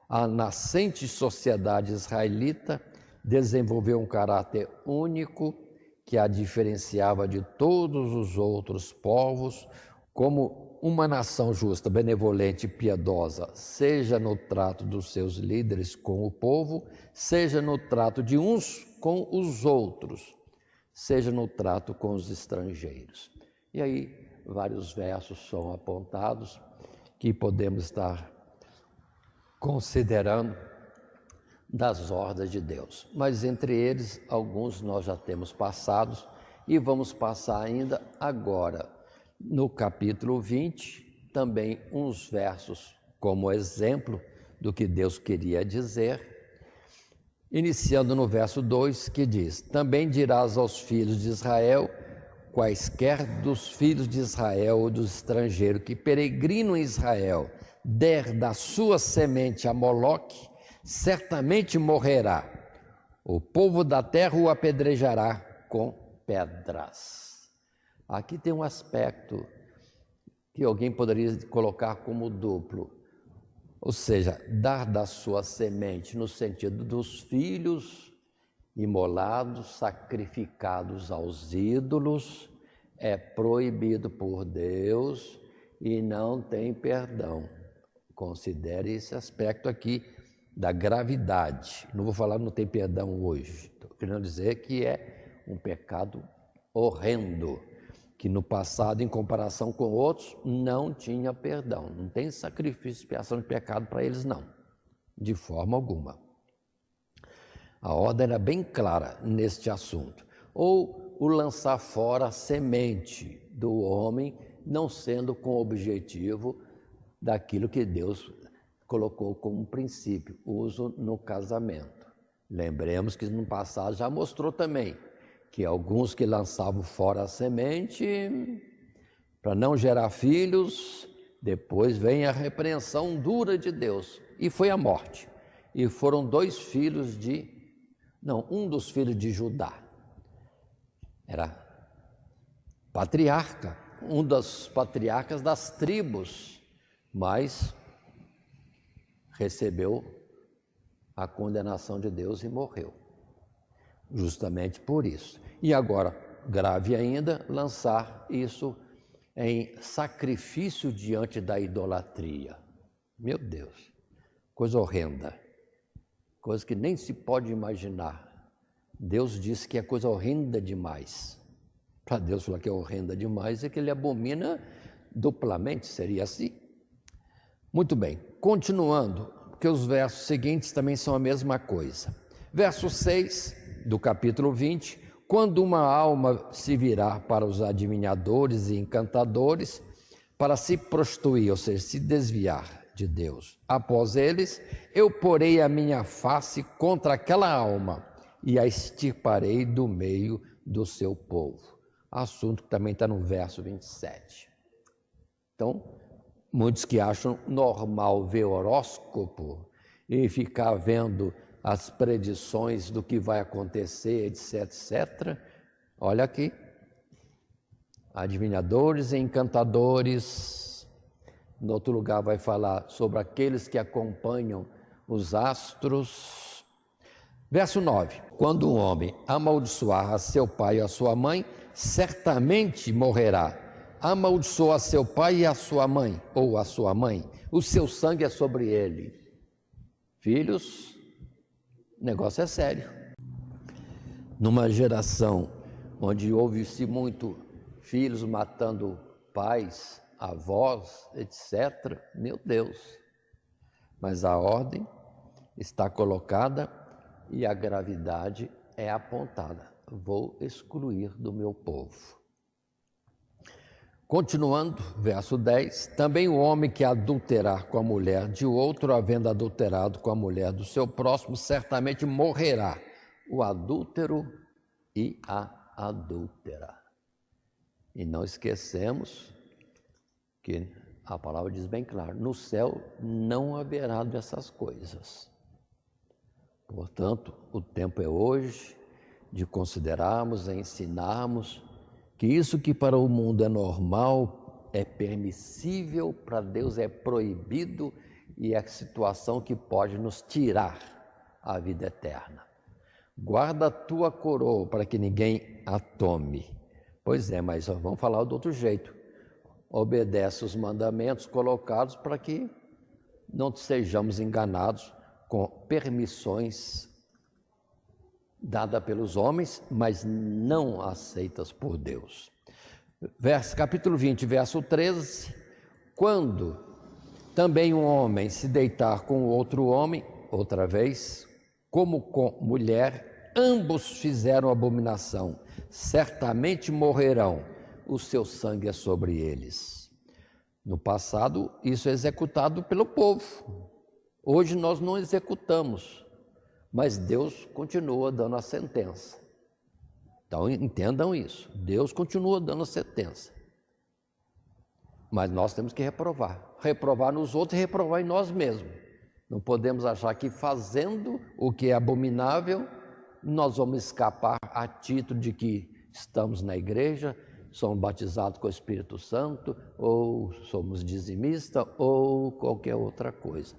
a nascente sociedade israelita desenvolveu um caráter único que a diferenciava de todos os outros povos como uma nação justa, benevolente e piedosa, seja no trato dos seus líderes com o povo, seja no trato de uns com os outros, seja no trato com os estrangeiros. E aí vários versos são apontados que podemos estar considerando das ordens de Deus. Mas entre eles, alguns nós já temos passados e vamos passar ainda agora. No capítulo 20, também uns versos como exemplo do que Deus queria dizer. iniciando no verso 2, que diz: também dirás aos filhos de Israel, quaisquer dos filhos de Israel ou dos estrangeiros que peregrinam em Israel, der da sua semente a Moloque, certamente morrerá. O povo da terra o apedrejará com pedras. Aqui tem um aspecto que alguém poderia colocar como duplo, ou seja, dar da sua semente no sentido dos filhos imolados, sacrificados aos ídolos, é proibido por Deus e não tem perdão. Considere esse aspecto aqui da gravidade. Não vou falar não tem perdão hoje, estou querendo dizer que é um pecado horrendo, que no passado, em comparação com outros, não tinha perdão. Não tem sacrifício, expiação de pecado para eles, não, de forma alguma. A ordem era bem clara neste assunto. Ou o lançar fora a semente do homem, não sendo com o objetivo daquilo que Deus colocou como princípio, uso no casamento. Lembremos que no passado já mostrou também que alguns que lançavam fora a semente para não gerar filhos, depois vem a repreensão dura de Deus, e foi a morte. E foram um dos filhos de Judá, era patriarca, um dos patriarcas das tribos, mas recebeu a condenação de Deus e morreu, justamente por isso. E agora, grave ainda, lançar isso em sacrifício diante da idolatria. Meu Deus, coisa horrenda, coisa que nem se pode imaginar. Deus disse que é coisa horrenda demais. Para Deus falar que é horrenda demais, é que Ele abomina duplamente, seria assim. Muito bem, continuando, porque os versos seguintes também são a mesma coisa. Verso 6 do capítulo 20: quando uma alma se virar para os adivinhadores e encantadores, para se prostituir, ou seja, se desviar de Deus, após eles, eu porei a minha face contra aquela alma e a extirparei do meio do seu povo. Assunto que também está no verso 27. Então, muitos que acham normal ver horóscopo e ficar vendo as predições do que vai acontecer, etc, etc. Olha aqui, adivinhadores e encantadores. No outro lugar vai falar sobre aqueles que acompanham os astros. Verso 9: quando um homem amaldiçoar a seu pai e a sua mãe, certamente morrerá. Amaldiçoa seu pai e a sua mãe, ou a sua mãe, o seu sangue é sobre ele. Filhos, o negócio é sério. Numa geração onde houve-se muito filhos matando pais, avós, etc., meu Deus. Mas a ordem está colocada e a gravidade é apontada. Vou excluir do meu povo. Continuando, verso 10: também o homem que adulterar com a mulher de outro, havendo adulterado com a mulher do seu próximo, certamente morrerá. O adúltero e a adúltera. E não esquecemos que a palavra diz bem claro: no céu não haverá dessas coisas. Portanto, o tempo é hoje de considerarmos e ensinarmos que isso que para o mundo é normal, é permissível, para Deus é proibido e é a situação que pode nos tirar a vida eterna. Guarda a tua coroa para que ninguém a tome. Pois é, mas vamos falar do outro jeito. Obedece os mandamentos colocados para que não sejamos enganados com permissões dadas pelos homens, mas não aceitas por Deus. Capítulo 20, verso 13: quando também um homem se deitar com outro homem, outra vez, como com mulher, ambos fizeram abominação, certamente morrerão, o seu sangue é sobre eles. No passado, isso é executado pelo povo. Hoje nós não executamos, Mas Deus continua dando a sentença. Então entendam isso, Deus continua dando a sentença. Mas nós temos que reprovar. Reprovar nos outros e reprovar em nós mesmos. Não podemos achar que fazendo o que é abominável, nós vamos escapar a título de que estamos na igreja, somos batizados com o Espírito Santo, ou somos dizimistas, ou qualquer outra coisa.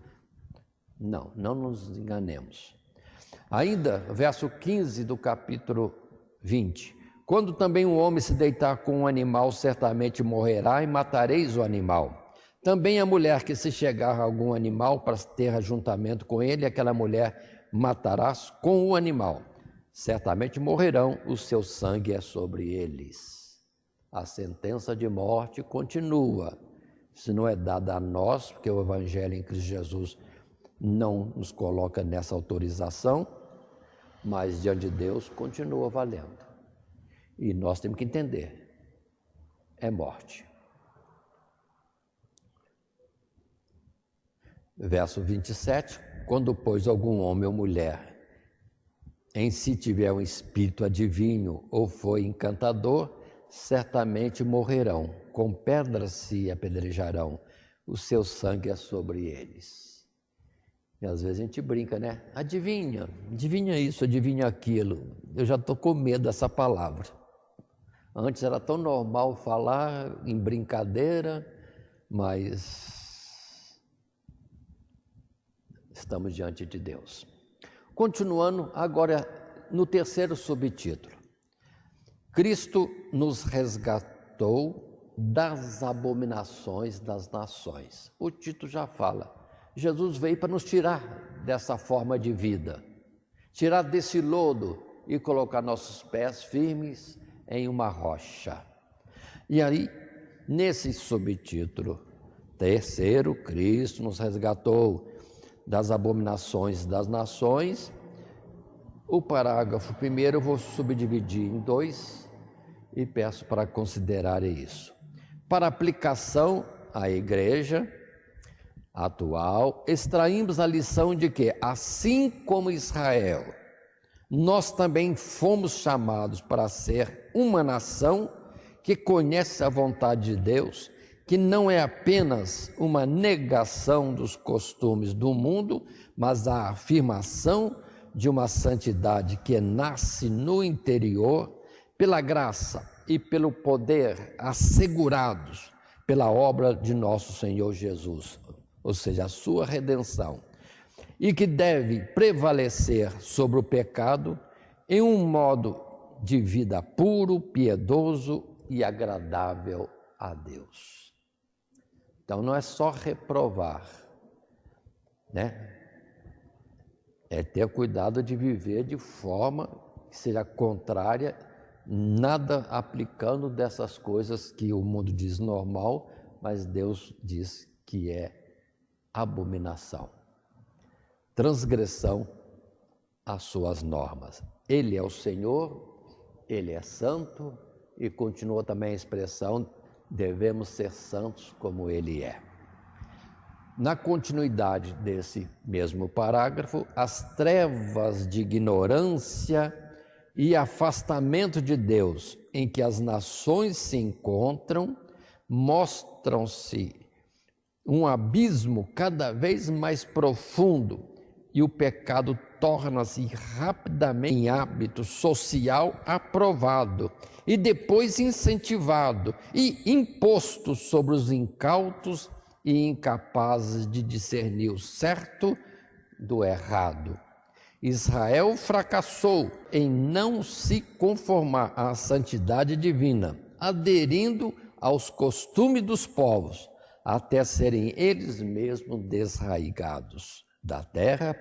Não, não nos enganemos. Ainda, verso 15 do capítulo 20. Quando também um homem se deitar com um animal, certamente morrerá, e matareis o animal. Também a mulher que se chegar a algum animal para ter ajuntamento com ele, aquela mulher matarás com o animal. Certamente morrerão, o seu sangue é sobre eles. A sentença de morte continua. Se não é dada a nós, porque o Evangelho em Cristo Jesus não nos coloca nessa autorização, mas diante de Deus continua valendo. E nós temos que entender, é morte. Verso 27, quando, pois, algum homem ou mulher em si tiver um espírito adivinho ou foi encantador, certamente morrerão, com pedras se apedrejarão, o seu sangue é sobre eles. E às vezes a gente brinca, né? Adivinha isso, adivinha aquilo. Eu já estou com medo dessa palavra. Antes era tão normal falar em brincadeira, mas estamos diante de Deus. Continuando agora no terceiro subtítulo. Cristo nos resgatou das abominações das nações. O título já fala. Jesus veio para nos tirar dessa forma de vida, tirar desse lodo e colocar nossos pés firmes em uma rocha. E aí, nesse subtítulo, terceiro, Cristo nos resgatou das abominações das nações. O parágrafo primeiro eu vou subdividir em dois e peço para considerar isso. Para aplicação à igreja atual, extraímos a lição de que, assim como Israel, nós também fomos chamados para ser uma nação que conhece a vontade de Deus, que não é apenas uma negação dos costumes do mundo, mas a afirmação de uma santidade que nasce no interior, pela graça e pelo poder assegurados pela obra de nosso Senhor Jesus, ou seja, a sua redenção, e que deve prevalecer sobre o pecado em um modo de vida puro, piedoso e agradável a Deus. Então não é só reprovar, né? É ter cuidado de viver de forma que seja contrária, nada aplicando dessas coisas que o mundo diz normal, mas Deus diz que é abominação, transgressão às suas normas. Ele é o Senhor, Ele é santo, e continua também a expressão, devemos ser santos como Ele é. Na continuidade desse mesmo parágrafo, as trevas de ignorância e afastamento de Deus em que as nações se encontram mostram-se um abismo cada vez mais profundo, e o pecado torna-se rapidamente em hábito social aprovado e depois incentivado e imposto sobre os incautos e incapazes de discernir o certo do errado. Israel fracassou em não se conformar à santidade divina, aderindo aos costumes dos povos, até serem eles mesmos desraigados da terra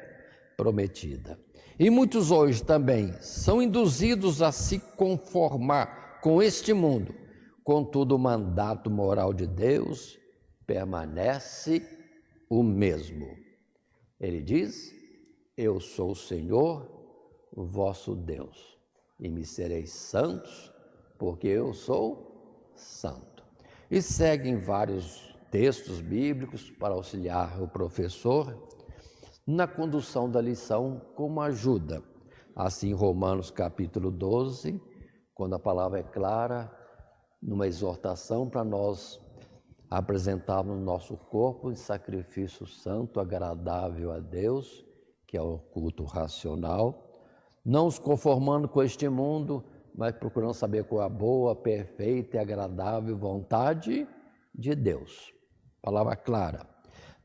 prometida. E muitos hoje também são induzidos a se conformar com este mundo. Contudo, o mandato moral de Deus permanece o mesmo. Ele diz: eu sou o Senhor, o vosso Deus, e me sereis santos, porque eu sou santo. E seguem vários textos bíblicos para auxiliar o professor na condução da lição como ajuda. Assim, Romanos capítulo 12, quando a palavra é clara, numa exortação para nós apresentarmos o nosso corpo em sacrifício santo, agradável a Deus, que é o culto racional, não nos conformando com este mundo, mas procurando saber qual é a boa, perfeita e agradável vontade de Deus. Palavra clara.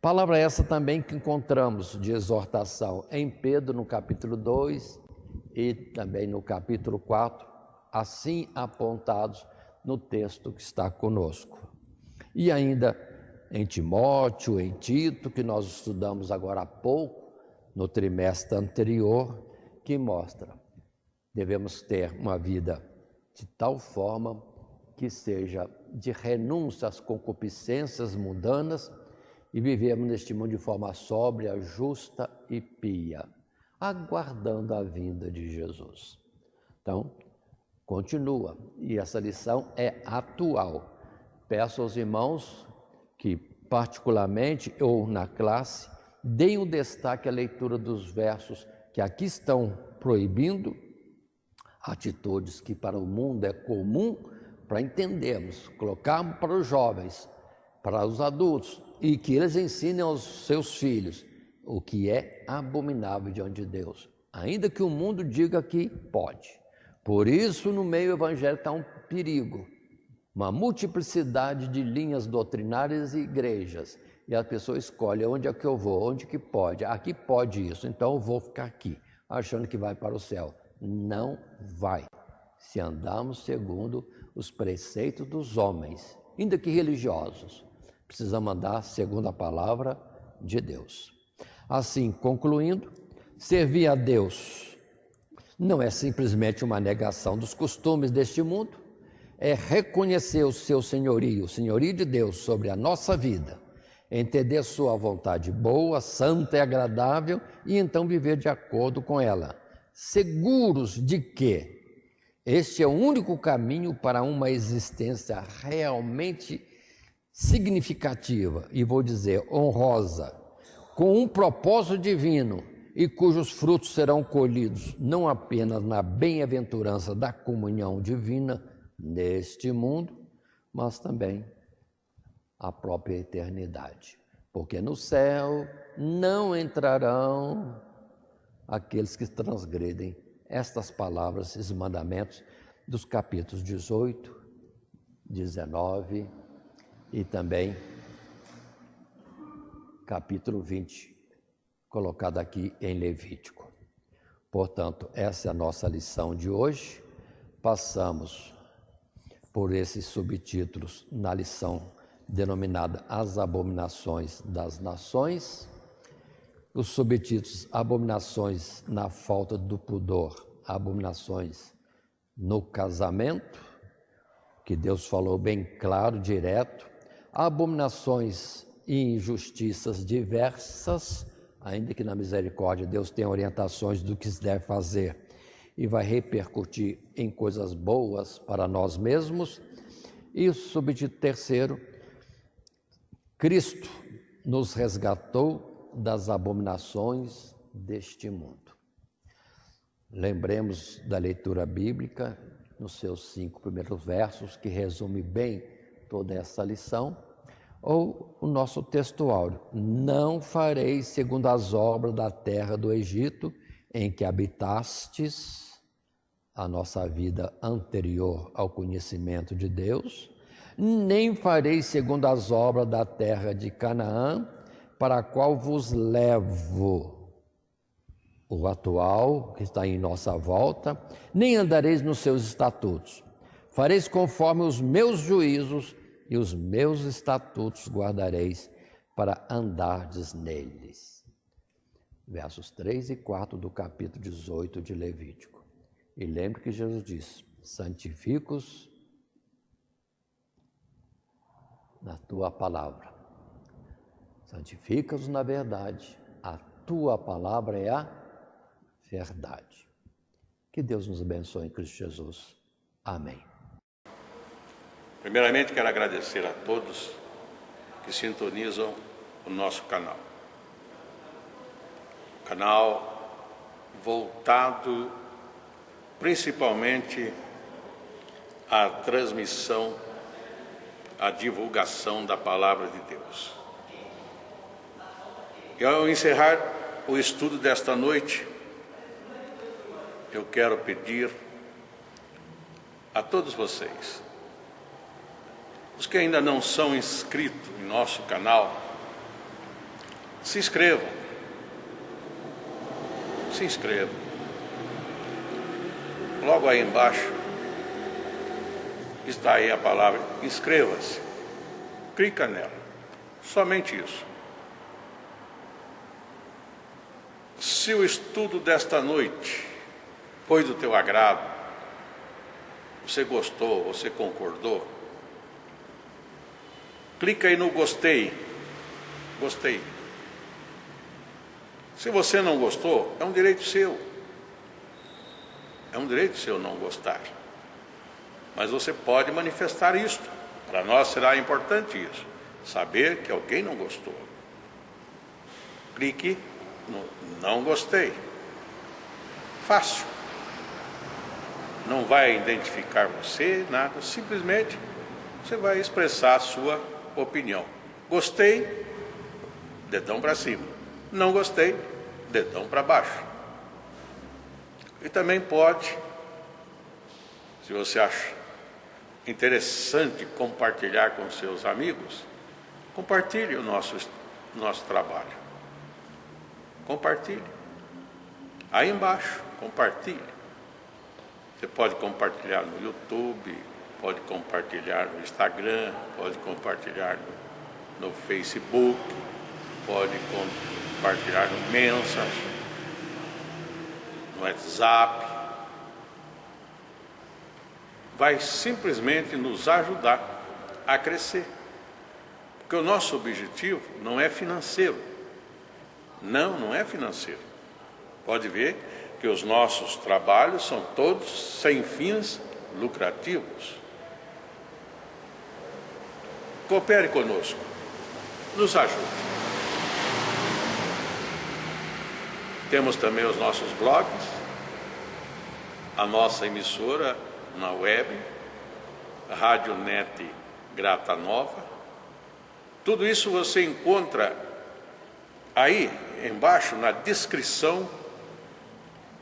Palavra essa também que encontramos de exortação em Pedro, no capítulo 2 e também no capítulo 4, assim apontados no texto que está conosco. E ainda em Timóteo, em Tito, que nós estudamos agora há pouco, no trimestre anterior, que mostra devemos ter uma vida de tal forma que seja de renúncia às concupiscências mundanas e vivemos neste mundo de forma sóbria, justa e pia, aguardando a vinda de Jesus. Então, continua, e essa lição é atual. Peço aos irmãos que, particularmente ou na classe, deem o destaque à leitura dos versos que aqui estão proibindo atitudes que para o mundo é comum, para entendermos, colocarmos para os jovens, para os adultos, e que eles ensinem aos seus filhos o que é abominável diante de Deus, ainda que o mundo diga que pode. Por isso, no meio evangélico está um perigo, uma multiplicidade de linhas doutrinárias e igrejas, e a pessoa escolhe onde é que eu vou, onde que pode, aqui pode isso, então eu vou ficar aqui, achando que vai para o céu. Não vai, se andarmos segundo os preceitos dos homens, ainda que religiosos. Precisamos andar segundo a palavra de Deus. Assim, concluindo, servir a Deus não é simplesmente uma negação dos costumes deste mundo, é reconhecer o seu senhorio, o senhorio de Deus sobre a nossa vida, entender sua vontade boa, santa e agradável e então viver de acordo com ela, seguros de que este é o único caminho para uma existência realmente significativa e vou dizer honrosa, com um propósito divino e cujos frutos serão colhidos não apenas na bem-aventurança da comunhão divina neste mundo, mas também a própria eternidade. Porque no céu não entrarão aqueles que transgredem estas palavras, esses mandamentos dos capítulos 18, 19 e também capítulo 20, colocado aqui em Levítico. Portanto, essa é a nossa lição de hoje. Passamos por esses subtítulos na lição denominada As Abominações das Nações, os subtítulos Abominações na falta do pudor, abominações no casamento, que Deus falou bem claro, direto, abominações e injustiças diversas, ainda que na misericórdia Deus tem orientações do que se deve fazer e vai repercutir em coisas boas para nós mesmos. E o subtítulo terceiro, Cristo nos resgatou das abominações deste mundo. Lembremos da leitura bíblica, nos seus 5 primeiros versos, que resume bem toda essa lição, ou o nosso textuário: não fareis segundo as obras da terra do Egito, em que habitastes, a nossa vida anterior ao conhecimento de Deus, nem fareis segundo as obras da terra de Canaã, para a qual vos levo, o atual que está em nossa volta, nem andareis nos seus estatutos. Fareis conforme os meus juízos e os meus estatutos guardareis para andardes neles. Versos 3 e 4 do capítulo 18 de Levítico. E lembre que Jesus diz: santifica-os na tua palavra. Santifica-os na verdade. A tua palavra é a verdade. Que Deus nos abençoe em Cristo Jesus. Amém. Primeiramente, quero agradecer a todos que sintonizam o nosso canal. canal voltado principalmente à transmissão, à divulgação da Palavra de Deus. E ao encerrar o estudo desta noite, eu quero pedir a todos vocês, os que ainda não são inscritos em nosso canal, se inscrevam. Se inscrevam. Logo aí embaixo está aí a palavra inscreva-se. Clica nela. Somente isso. Se o estudo desta noite foi do teu agrado, você gostou, você concordou, clica aí no gostei. Gostei. Se você não gostou, é um direito seu. É um direito seu não gostar. Mas você pode manifestar isto. Para nós será importante isso. Saber que alguém não gostou. Clique no não gostei. Fácil. Não vai identificar você, nada. Simplesmente você vai expressar a sua opinião. Gostei, dedão para cima. Não gostei, dedão para baixo. E também pode, se você acha interessante compartilhar com seus amigos, compartilhe o nosso trabalho. Compartilhe. Aí embaixo, compartilhe. Você pode compartilhar no YouTube, pode compartilhar no Instagram, pode compartilhar no Facebook, pode compartilhar no Messenger, no WhatsApp. Vai simplesmente nos ajudar a crescer. Porque o nosso objetivo não é financeiro. Não é financeiro. Pode ver que os nossos trabalhos são todos sem fins lucrativos. Coopere conosco. Nos ajude. Temos também os nossos blogs, a nossa emissora na web, Rádio Net Grata Nova. Tudo isso você encontra aí embaixo na descrição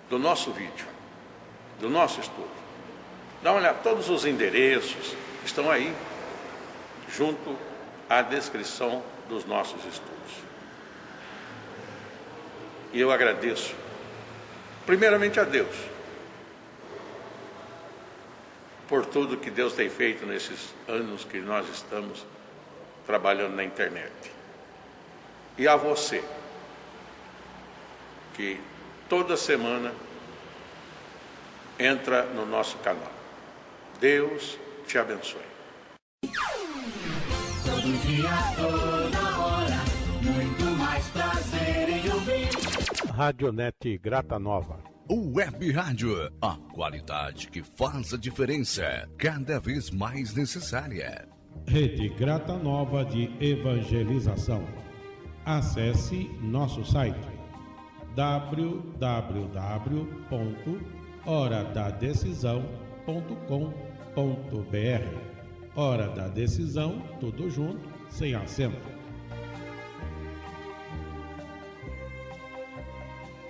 do nosso vídeo, do nosso estudo. Dá uma olhada, todos os endereços estão aí, junto à descrição dos nossos estudos. E eu agradeço, primeiramente a Deus, por tudo que Deus tem feito nesses anos que nós estamos trabalhando na internet. E a você, que toda semana entra no nosso canal. Deus te abençoe. Todo dia, toda hora, muito mais prazer em ouvir. Radionet Grata Nova. Web Rádio, a qualidade que faz a diferença, cada vez mais necessária. Rede Grata Nova de Evangelização. Acesse nosso site www.horadadecisão.com.br. Hora da Decisão, tudo junto, sem acento.